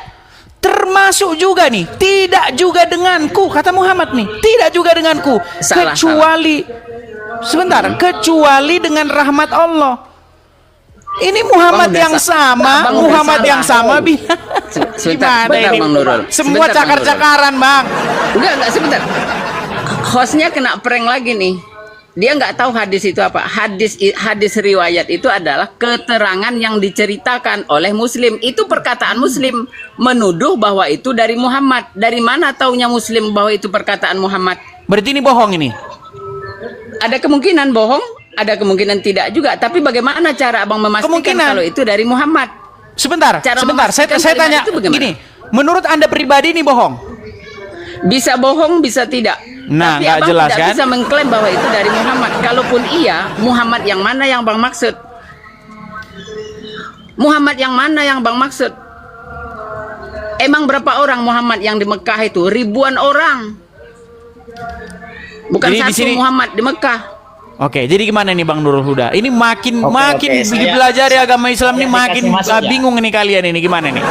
Termasuk juga nih, tidak juga denganku, kata Muhammad nih, tidak juga denganku, kecuali dengan rahmat Allah. Ini Muhammad yang sama, Muhammad yang sama bilang. Sebentar, Bang Nurul. Semua cakar-cakaran, Bang. Enggak, sebentar. Hostnya kena prank lagi nih. Dia nggak tahu hadis itu apa. Hadis riwayat itu adalah keterangan yang diceritakan oleh Muslim. Itu perkataan Muslim menuduh bahwa itu dari Muhammad. Dari mana taunya Muslim bahwa itu perkataan Muhammad? Berarti ini bohong ini. Ada kemungkinan bohong, ada kemungkinan tidak juga. Tapi bagaimana cara abang memastikan Kemungkinan. kalau itu dari Muhammad? Sebentar, Cara sebentar. Saya memastikan tanya itu bagaimana? gini. Menurut Anda pribadi ini bohong? Bisa bohong, bisa tidak. Nah, tapi nggak abang jelas, tidak kan? bisa mengklaim bahwa itu dari Muhammad. Kalaupun iya, Muhammad yang mana yang bang maksud? Muhammad yang mana yang bang maksud? Emang berapa orang Muhammad yang di Mekah itu? Ribuan orang. Bukan Jadi di satu sini- Muhammad di Mekah. Oke, jadi gimana nih Bang Nurul Huda? Ini makin Oke, saya- dipelajari agama Islam ini saya makin kasih masuk ya. bingung nih kalian ini gimana nih?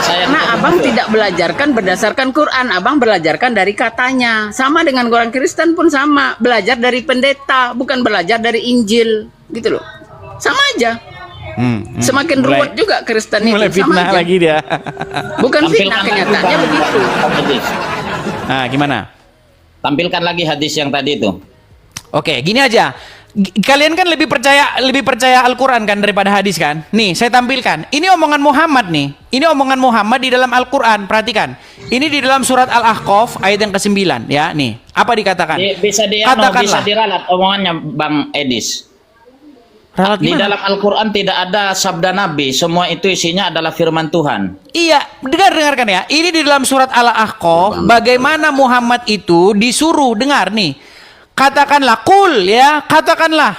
Karena abang tidak belajarkan berdasarkan Quran, abang belajarkan dari katanya. Sama dengan orang Kristen pun sama, belajar dari pendeta, bukan belajar dari Injil, gitu loh. Sama aja. Semakin Mulai- ruwet juga Kristen itu, Mulai sama fitnah aja. lagi dia. Bukan fitnah, kenyataannya begitu. Nah, gimana? Tampilkan lagi hadis yang tadi itu. Oke, gini aja. Kalian kan lebih percaya Al-Quran kan daripada hadis kan? Nih, saya tampilkan. Ini omongan Muhammad nih. Ini omongan Muhammad di dalam Al-Quran. Perhatikan. Ini di dalam surat Al-Ahqaf ayat yang ke-9 ya. Nih, apa dikatakan? Bisa Katakanlah. diralat omongannya Bang Edis. Ralat Di gimana? dalam Al-Quran tidak ada sabda Nabi, semua itu isinya adalah firman Tuhan. Iya, dengarkan ya. Ini di dalam surat Al-Ahqaf, bagaimana Muhammad itu disuruh, dengar nih. Katakanlah, kul ya, katakanlah.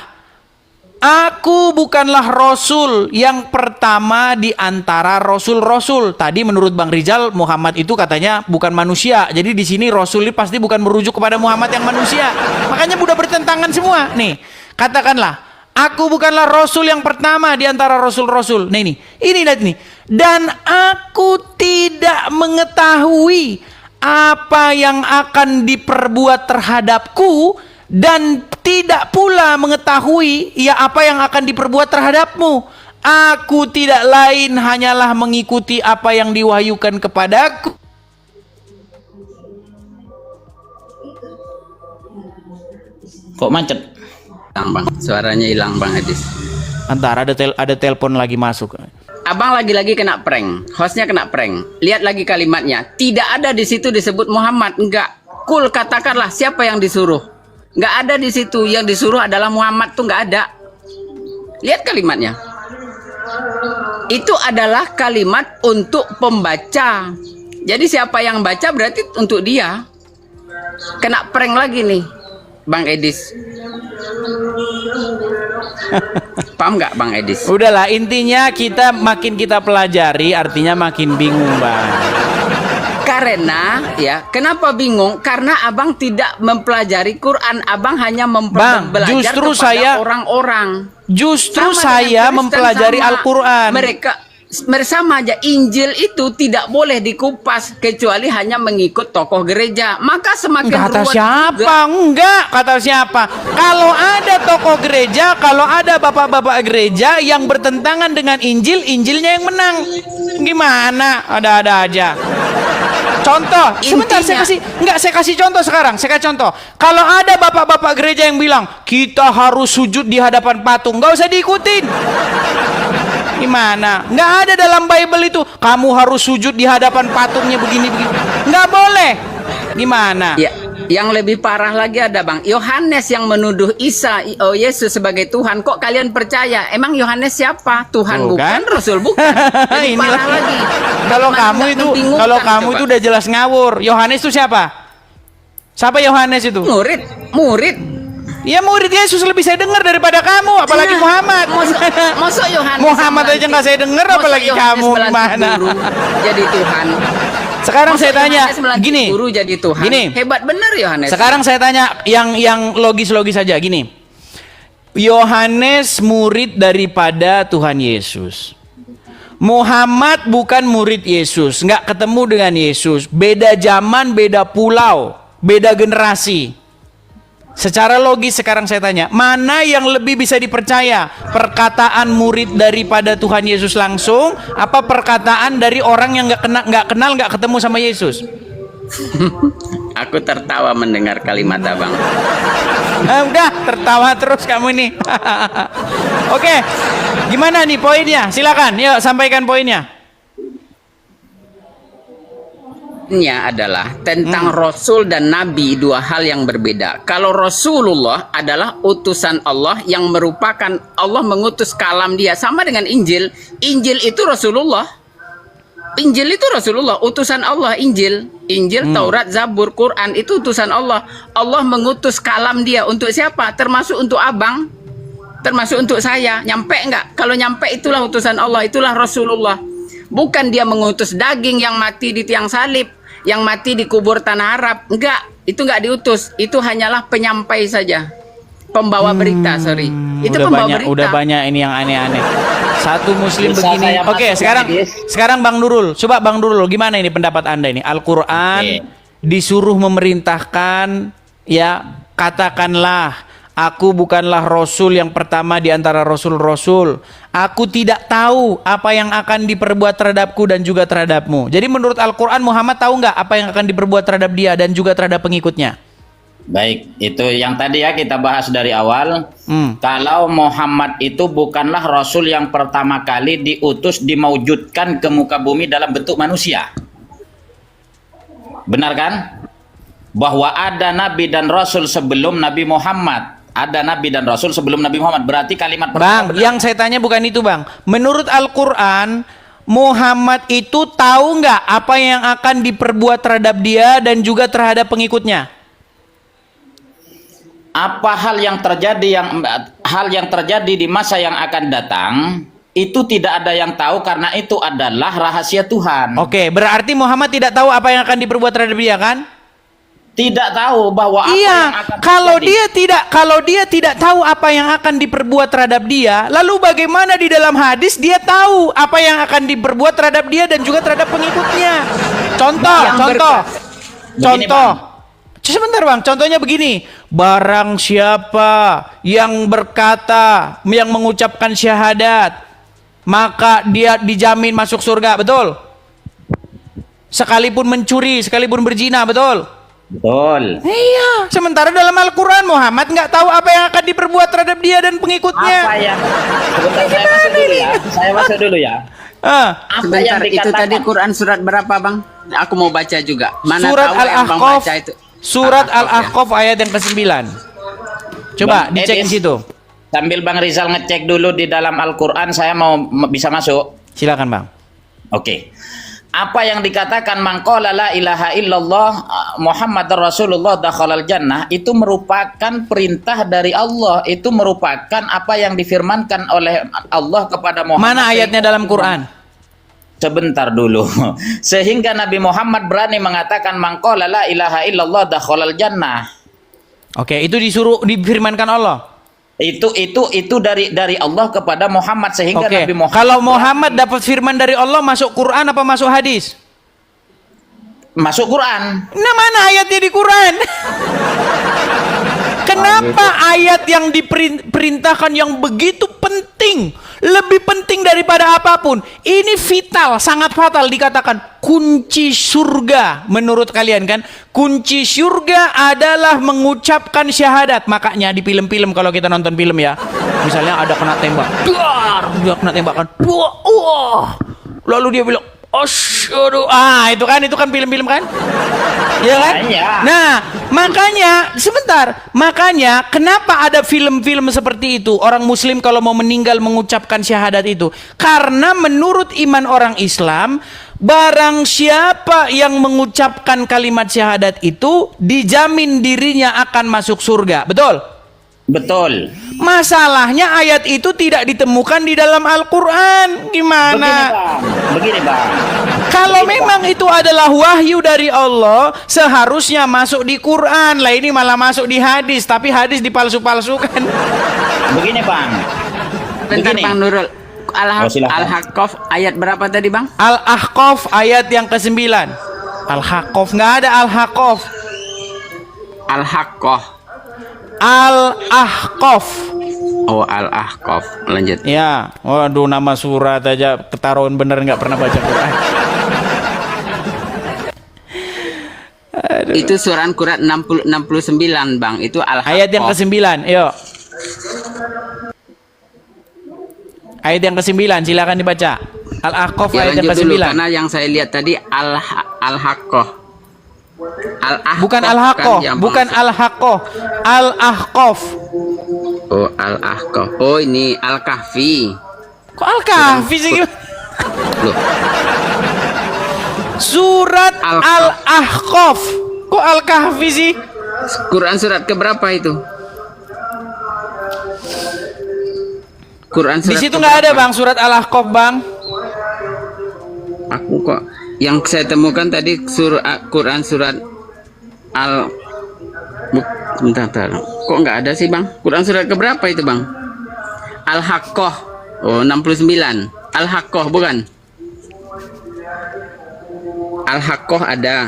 Aku bukanlah Rasul yang pertama di antara Rasul-Rasul. Tadi menurut Bang Rizal, Muhammad itu katanya bukan manusia. Jadi di sini Rasul ini pasti bukan merujuk kepada Muhammad yang manusia. Makanya udah bertentangan semua. Nih, katakanlah. Aku bukanlah Rasul yang pertama di antara Rasul-Rasul. Nah ini lihat nih. Dan aku tidak mengetahui apa yang akan diperbuat terhadapku dan tidak pula mengetahui ya apa yang akan diperbuat terhadapmu. Aku tidak lain hanyalah mengikuti apa yang diwahyukan kepadaku. Kok macet? Hilang, Bang. Suaranya hilang, Bang Edis. Antar ada telepon lagi masuk. Abang lagi-lagi kena prank. Hostnya kena prank. Lihat lagi kalimatnya. Tidak ada di situ disebut Muhammad. Enggak. Kul, katakanlah siapa yang disuruh. Enggak ada di situ. Yang disuruh adalah Muhammad tuh enggak ada. Lihat kalimatnya. Itu adalah kalimat untuk pembaca. Jadi siapa yang baca berarti untuk dia. Kena prank lagi nih, Bang Edis. Paham nggak Bang Edis? Udahlah, intinya makin kita pelajari artinya makin bingung, Bang. Karena ya, kenapa bingung? Karena abang tidak mempelajari Quran, abang hanya Bang, belajar justru kepada saya- orang-orang. Justru Sama saya dengan Kristen, mempelajari sama. Al-Quran. Mereka bersama aja. Injil itu tidak boleh dikupas kecuali hanya mengikut tokoh gereja. Maka semakin Kata ruwet siapa? juga. Enggak, kata siapa? Kalau ada tokoh gereja, kalau ada bapak-bapak gereja yang bertentangan dengan Injil, Injilnya yang menang. Gimana? Ada-ada aja. Contoh, sebentar Intinya- saya kasih contoh sekarang. Saya kasih contoh. Kalau ada bapak-bapak gereja yang bilang, kita harus sujud di hadapan patung, nggak usah diikutin. Gimana? Nggak ada dalam Bible itu. Kamu harus sujud di hadapan patungnya begini-begini. Nggak boleh. Gimana? Ya, yang lebih parah lagi ada Bang Yohanes yang menuduh Isa, Yesus sebagai Tuhan. Kok kalian percaya? Emang Yohanes siapa? Tuhan Tuh, bukan, kan? Rasul bukan. Lebih Inilah. parah lagi. Kalau Bagaimana kamu nggak itu, membingungkan, kalau kamu coba? itu udah jelas ngawur. Yohanes itu siapa? Siapa Yohanes itu? murid. Ya murid Yesus lebih saya dengar daripada kamu, apalagi Nah, Muhammad. Masuk Yohanes. Muhammad yang aja nggak saya dengar, Masuk apalagi Yohanes kamu melantik gimana? guru jadi Tuhan. Sekarang Masuk saya tanya, Yohanes melantik gini. Guru jadi Tuhan. Gini. Hebat bener Yohanes. Sekarang saya tanya yang logis-logis saja gini. Yohanes murid daripada Tuhan Yesus. Muhammad bukan murid Yesus, nggak ketemu dengan Yesus. Beda zaman, beda pulau, beda generasi. Secara logis sekarang saya tanya, mana yang lebih bisa dipercaya? Perkataan murid daripada Tuhan Yesus langsung, apa perkataan dari orang yang nggak kenal, nggak ketemu sama Yesus? Aku tertawa mendengar kalimat abang. Udah tertawa terus kamu ini. Oke, gimana nih poinnya? Silakan, yuk sampaikan poinnya. Nya adalah tentang Rasul dan Nabi, dua hal yang berbeda. Kalau Rasulullah adalah utusan Allah yang merupakan Allah mengutus kalam dia, sama dengan Injil. Injil itu Rasulullah. Injil itu Rasulullah, utusan Allah. Injil, Taurat, Zabur, Quran itu utusan Allah. Allah mengutus kalam dia untuk siapa? Termasuk untuk abang, termasuk untuk saya. Nyampe enggak? Kalau nyampe itulah utusan Allah, itulah Rasulullah. Bukan dia mengutus daging yang mati di tiang salib, yang mati di kubur tanah Arab. Enggak, itu enggak diutus. Itu hanyalah penyampai saja. Pembawa berita, sorry. Itu pembawa berita. Udah banyak ini yang aneh-aneh. Satu muslim Bisa begini. saya Oke, masuk, sekarang Bang Nurul. Coba Bang Nurul, gimana ini pendapat Anda ini? Al-Qur'an disuruh memerintahkan, ya, katakanlah aku bukanlah rasul yang pertama di antara rasul-rasul. Aku tidak tahu apa yang akan diperbuat terhadapku dan juga terhadapmu. Jadi menurut Al-Qur'an, Muhammad tahu nggak apa yang akan diperbuat terhadap dia dan juga terhadap pengikutnya? Baik, itu yang tadi ya kita bahas dari awal. Kalau Muhammad itu bukanlah Rasul yang pertama kali diutus, dimaujudkan ke muka bumi dalam bentuk manusia. Benar kan? Bahwa ada Nabi dan Rasul sebelum Nabi Muhammad. Ada Nabi dan Rasul sebelum Nabi Muhammad. Berarti kalimat Bang, yang saya tanya bukan itu Bang. Menurut Al-Quran, Muhammad itu tahu nggak apa yang akan diperbuat terhadap dia dan juga terhadap pengikutnya? apa hal yang terjadi di masa yang akan datang itu tidak ada yang tahu karena itu adalah rahasia Tuhan. Oke, berarti Muhammad tidak tahu apa yang akan diperbuat terhadap dia kan? Tidak tahu bahwa apa yang akan kalau dia tidak tahu apa yang akan diperbuat terhadap dia, lalu bagaimana di dalam hadis dia tahu apa yang akan diperbuat terhadap dia dan juga terhadap pengikutnya? Contoh. Sebentar Bang, contohnya begini. Barang siapa yang berkata, yang mengucapkan syahadat, maka dia dijamin masuk surga, betul? Sekalipun mencuri, sekalipun berzina, betul? Betul. Iya. Sementara dalam Al-Quran Muhammad nggak tahu apa yang akan diperbuat terhadap dia dan pengikutnya. Apa yang saya masuk dulu ya. Apa Sebentar, yang itu dikatakan tadi Quran surat berapa Bang? Aku mau baca juga. Mana Surat tahu yang Bang Al-Ahqaf. baca itu. Surat Al-Ahqaf ayat yang ke-9. Coba Bang dicek di Edis, situ. Sambil Bang Rizal ngecek dulu di dalam Al-Quran, saya mau bisa masuk. Silakan Bang. Oke. Apa yang dikatakan man qala la ilaha illallah Muhammadar Rasulullah dakhalal jannah itu merupakan perintah dari Allah, itu merupakan apa yang difirmankan oleh Allah kepada Muhammad. Mana ayatnya dalam Quran? Sebentar dulu. Sehingga Nabi Muhammad berani mengatakan man qala la ilaha illallah dakhalal jannah. Oke, itu difirmankan Allah. Itu dari Allah kepada Muhammad sehingga Oke. Nabi Muhammad. Kalau Muhammad dapat firman dari Allah masuk Quran apa masuk hadis? Masuk Quran. Nah, mana ayatnya di Quran? Kenapa ayat yang diperintahkan yang begitu penting, lebih penting daripada apapun, ini vital, sangat fatal, dikatakan kunci surga menurut kalian kan? Kunci surga adalah mengucapkan syahadat. Makanya di film-film kalau kita nonton film ya, misalnya ada kena tembak, dia kena tembakan, lalu dia bilang asyhadu, itu kan film-film kan? Ya kan? Nah, makanya kenapa ada film-film seperti itu? Orang muslim kalau mau meninggal mengucapkan syahadat itu. Karena menurut iman orang Islam, barang siapa yang mengucapkan kalimat syahadat itu dijamin dirinya akan masuk surga. Betul? Betul. Masalahnya ayat itu tidak ditemukan di dalam Al-Quran. Gimana? Begini bang. Kalau memang itu adalah wahyu dari Allah, seharusnya masuk di Quran. Lah ini malah masuk di hadis, tapi hadis dipalsu-palsukan. Begini bang. Bentar Begini. Bang Nurul. silakan. Al-Ahqaf ayat berapa tadi Bang? Al-Ahqaf ayat yang ke-9. Al-Ahqaf, nggak ada Al-Ahqaf. Al-Haqqah. Al-Ahqaf. Oh, Al-Ahqaf. Lanjut. Ya, waduh, nama surat aja ketaruhan bener nggak pernah baca Quran. Itu surat Quran 69, Bang. Itu Al-Haqqah. Ayat yang ke-9, yuk. Ayat yang ke-9, silakan dibaca. Al-Ahqaf Ya, ayat yang lanjut dulu, ke-9. karena yang saya lihat tadi Al-Haqqah. Al-Ahqaf Bukan kan Al-Haqqah, yang bukan Bang- Al-Haqqah. Al-Ahqaf. Oh, Al-Ahqaf. Oh, ini Al-Kahfi. Kok Al-Kahfi sih? Loh, Surat Al-Ahqaf. Kok Al-Kahfi sih? Quran surat keberapa itu? Quran Di surat situ nggak ada, keberapa? Bang, surat Al-Ahqaf, Bang. Aku kok yang saya temukan tadi Quran surat Al bentar. Kok nggak ada sih, Bang? Quran surat keberapa itu, Bang? Al-Haqqah. Oh, 69. Al-Haqqah bukan? Al-Haqqah ada.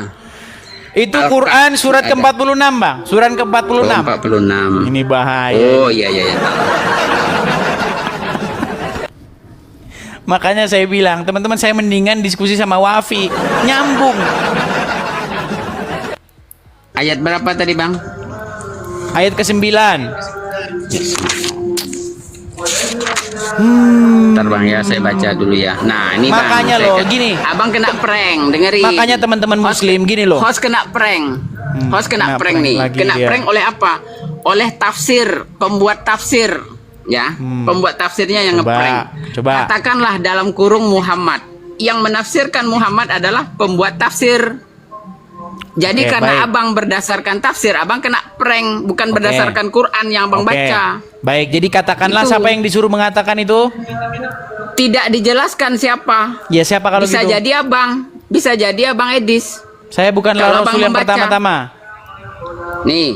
Itu Al-Kahfi Quran surat ada. ke-46, Bang. Surat ke-46. Oh, 46. Ini bahaya. Oh, iya. Makanya saya bilang, teman-teman, saya mendingan diskusi sama Wafi. Nyambung. Ayat berapa tadi, Bang? Ayat ke-9. Bentar, Bang, ya, saya baca dulu ya. Nah, ini, Bang. Makanya saya loh, kan- gini. Abang kena prank, dengerin. Makanya teman-teman muslim, gini loh. Host kena prank. Host kena kena prank prank nih. lagi Kena dia. prank oleh apa? Oleh tafsir, pembuat tafsir. Ya, pembuat tafsirnya yang Coba, ngeprank. coba. Katakanlah dalam kurung Muhammad. Yang menafsirkan Muhammad adalah pembuat tafsir. Jadi Oke, karena baik. abang berdasarkan tafsir, abang kena prank, bukan Oke. berdasarkan Quran yang abang Oke. baca. Baik, jadi katakanlah Itu. siapa yang disuruh mengatakan itu? Tidak dijelaskan siapa. Ya siapa kalau Bisa gitu? jadi abang, bisa jadi abang Edis. Saya bukanlah Kalau Rasul Abang yang membaca. pertama-tama. Nih,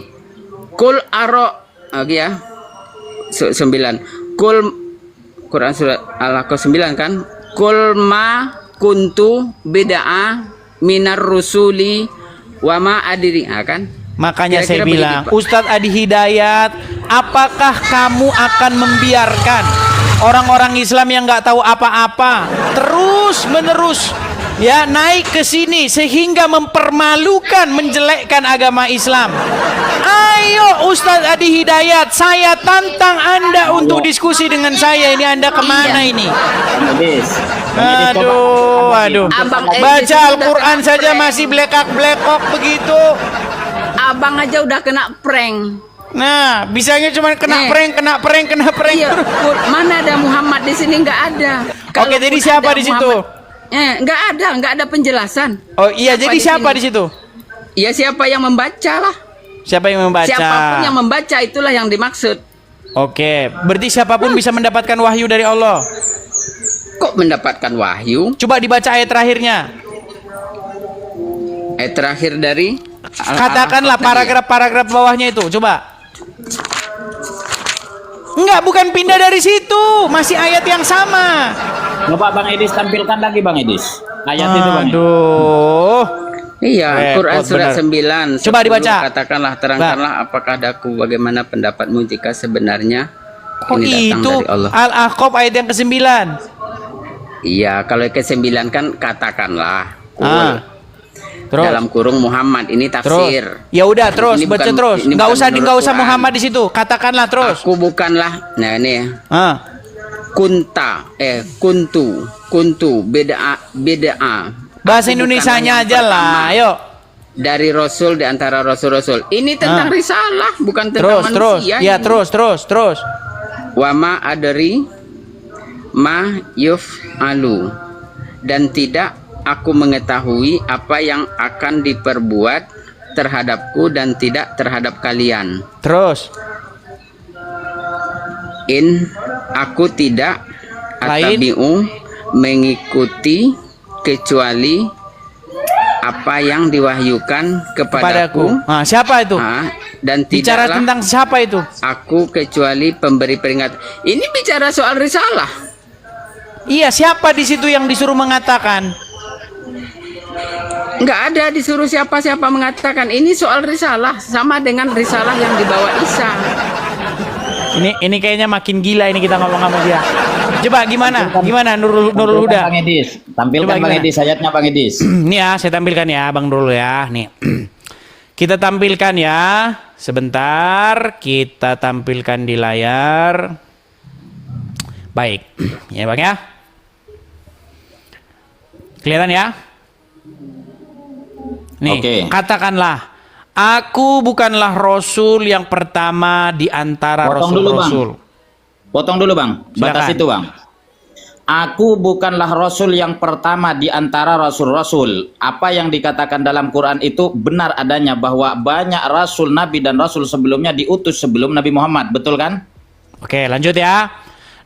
kul aro lagi ya. 9. Kul Quran surat Al-Haqqah 9 kan? Kul ma kuntu bid'ah minar rusuli wa ma adiri, kan? Makanya saya Kira-kira begitu, bilang, Pak. Ustadz Adi Hidayat, apakah kamu akan membiarkan orang-orang Islam yang nggak tahu apa-apa terus menerus ya naik ke sini sehingga mempermalukan, menjelekkan agama Islam? Ayo Ustadz Adi Hidayat, saya tantang Anda untuk diskusi dengan saya. Ini Anda kemana ini? Aduh. Abang Edis Baca ini udah Al-Quran kena saja prank. masih blekak-blekok begitu. Abang aja udah kena prank. Nah, bisanya cuma kena Nih. prank, kena prank, kena prank. Iya, mana ada Muhammad di sini, nggak ada. Oke, jadi Kalaupun siapa ada di situ? Nggak ada penjelasan. Oh iya, jadi siapa di situ? Ya siapa yang membaca lah. Siapa yang membaca? Siapapun yang membaca itulah yang dimaksud. Oke, berarti siapapun bisa mendapatkan wahyu dari Allah. Kok mendapatkan wahyu? Coba dibaca ayat terakhirnya. Ayat terakhir dari Katakanlah paragraf-paragraf bawahnya itu, coba. Enggak, bukan pindah dari situ, masih ayat yang sama. Coba Bang Edis tampilkan lagi Bang Edis. Ayat itu Bang. Aduh. Iya, Quran Repot surat bener. 9. Coba 10, dibaca. Katakanlah, terangkanlah apakah daku bagaimana pendapatmu jika sebenarnya Kok ini datang itu dari Allah. Al-Ahqaf ayat yang ke-9? Iya, kalau yang ke-9 kan katakanlah. Terus. Dalam kurung Muhammad ini Terus. tafsir. Ya udah, terus Ini baca bukan- terus. ini Enggak bukan usah menurut Quran. Muhammad di situ. Katakanlah terus. Aku bukanlah. Nah ini ya. Kuntu beda. Bahasa Aku Indonesianya bukanlah yang aja lah. pertama Ayo. dari Rasul di antara Rasul-Rasul. Ini tentang risalah, bukan tentang Terus. manusia. Ya, ini. terus. Wama adari ma yuf'alu, dan tidak aku mengetahui apa yang akan diperbuat terhadapku dan tidak terhadap kalian. Terus. Aku tidak Lain? atabi'u mengikuti kecuali apa yang diwahyukan Kepadaku. kepadaku. Nah, siapa itu? Dan Bicara tidaklah tentang siapa itu? aku kecuali pemberi peringatan. Ini bicara soal risalah. Iya, siapa di situ yang disuruh mengatakan? Nggak ada disuruh siapa-siapa mengatakan. Ini soal risalah, sama dengan risalah yang dibawa Isa. Ini kayaknya makin gila ini kita ngomong sama dia. Coba gimana? Gimana Nurul Huda? Bang Edis. Tampilkan Coba Bang gimana? Edis ayatnya Bang Edis. Nih ya, saya tampilkan ya, Bang Nurul ya. Nih. Kita tampilkan ya. Sebentar, kita tampilkan di layar. Baik. Ya, Bang ya. Kelihatan ya? Nih, Oke. katakanlah, aku bukanlah rasul yang pertama di antara Potong dulu, Bang. rasul-rasul. Potong dulu Bang, batas Silakan. itu Bang. Aku bukanlah rasul yang pertama di antara rasul-rasul. Apa yang dikatakan dalam Quran itu benar adanya, bahwa banyak rasul, nabi dan rasul sebelumnya diutus sebelum Nabi Muhammad, betul kan? Oke, lanjut ya.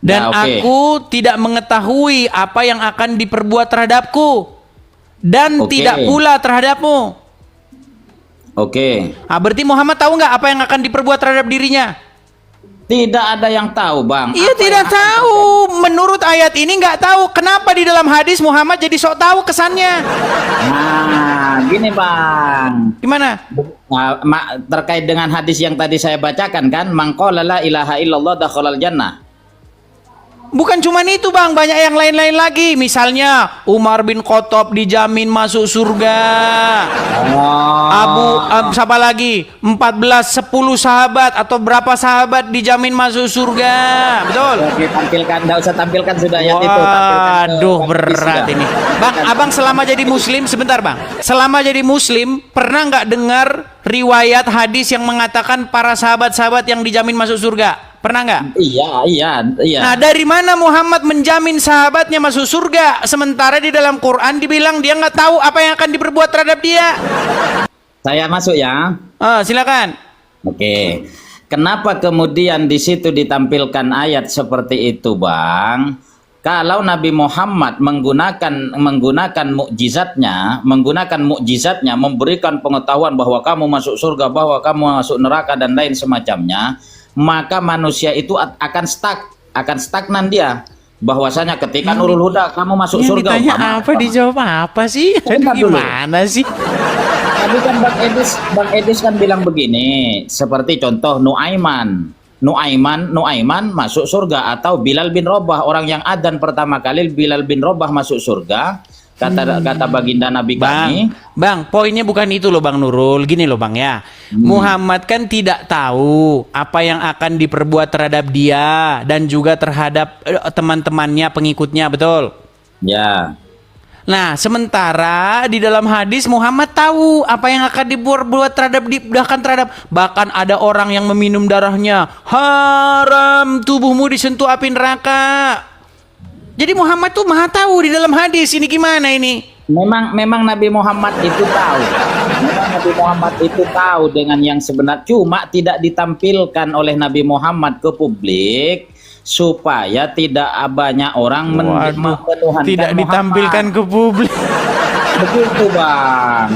Dan Ya, oke. aku tidak mengetahui apa yang akan diperbuat terhadapku dan Oke. tidak pula terhadapmu. Oke. Berarti Muhammad tahu nggak apa yang akan diperbuat terhadap dirinya? Tidak ada yang tahu Bang. Iya, Apa tidak yang- tahu. Menurut ayat ini nggak tahu. Kenapa di dalam hadis Muhammad jadi sok tahu kesannya? Nah, gini Bang. Gimana? Nah, terkait dengan hadis yang tadi saya bacakan kan, man qala la ilaha illallah dakhalal jannah. Bukan cuma itu Bang, banyak yang lain-lain lagi. Misalnya Umar bin Khattab dijamin masuk surga. Siapa lagi? 10 sahabat atau berapa sahabat dijamin masuk surga. Betul? Oke, tampilkan, enggak usah tampilkan sudah ayat itu. Tampilkan ke Waduh, hadis berat sudah. ini. Bang, abang selama jadi muslim, sebentar Bang. Selama jadi muslim, pernah nggak dengar riwayat hadis yang mengatakan para sahabat-sahabat yang dijamin masuk surga? Pernah nggak? Iya. Nah, dari mana Muhammad menjamin sahabatnya masuk surga? Sementara di dalam Quran dibilang dia nggak tahu apa yang akan diperbuat terhadap dia. Saya masuk ya. Silakan. Oke. Kenapa kemudian di situ ditampilkan ayat seperti itu, Bang? Kalau Nabi Muhammad menggunakan mukjizatnya, memberikan pengetahuan bahwa kamu masuk surga, bahwa kamu masuk neraka dan lain semacamnya, maka manusia itu akan stagnan dia. Bahwasanya ketika Nurul Huda kamu masuk surga, umpama dijawab apa sih? Bentar dulu. Gimana sih? Tadi kan Bang Edis kan bilang begini, seperti contoh Nuaiman masuk surga, atau Bilal bin Rabah, orang yang adzan pertama kali Bilal bin Rabah masuk surga, kata baginda Nabi kami. Bang, poinnya bukan itu loh Bang Nurul. Gini loh Bang ya. Muhammad kan tidak tahu apa yang akan diperbuat terhadap dia dan juga terhadap teman-temannya, pengikutnya, betul? Ya. Nah, sementara di dalam hadis Muhammad tahu apa yang akan diperbuat bahkan ada orang yang meminum darahnya, haram tubuhmu disentuh api neraka. Jadi Muhammad tuh maha tahu di dalam hadis ini. Gimana ini? Memang Nabi Muhammad itu tahu. Memang Nabi Muhammad itu tahu dengan yang sebenar, cuma tidak ditampilkan oleh Nabi Muhammad ke publik supaya tidak banyak orang menuhankan Tidak Muhammad. ditampilkan ke publik. Begitu Bang.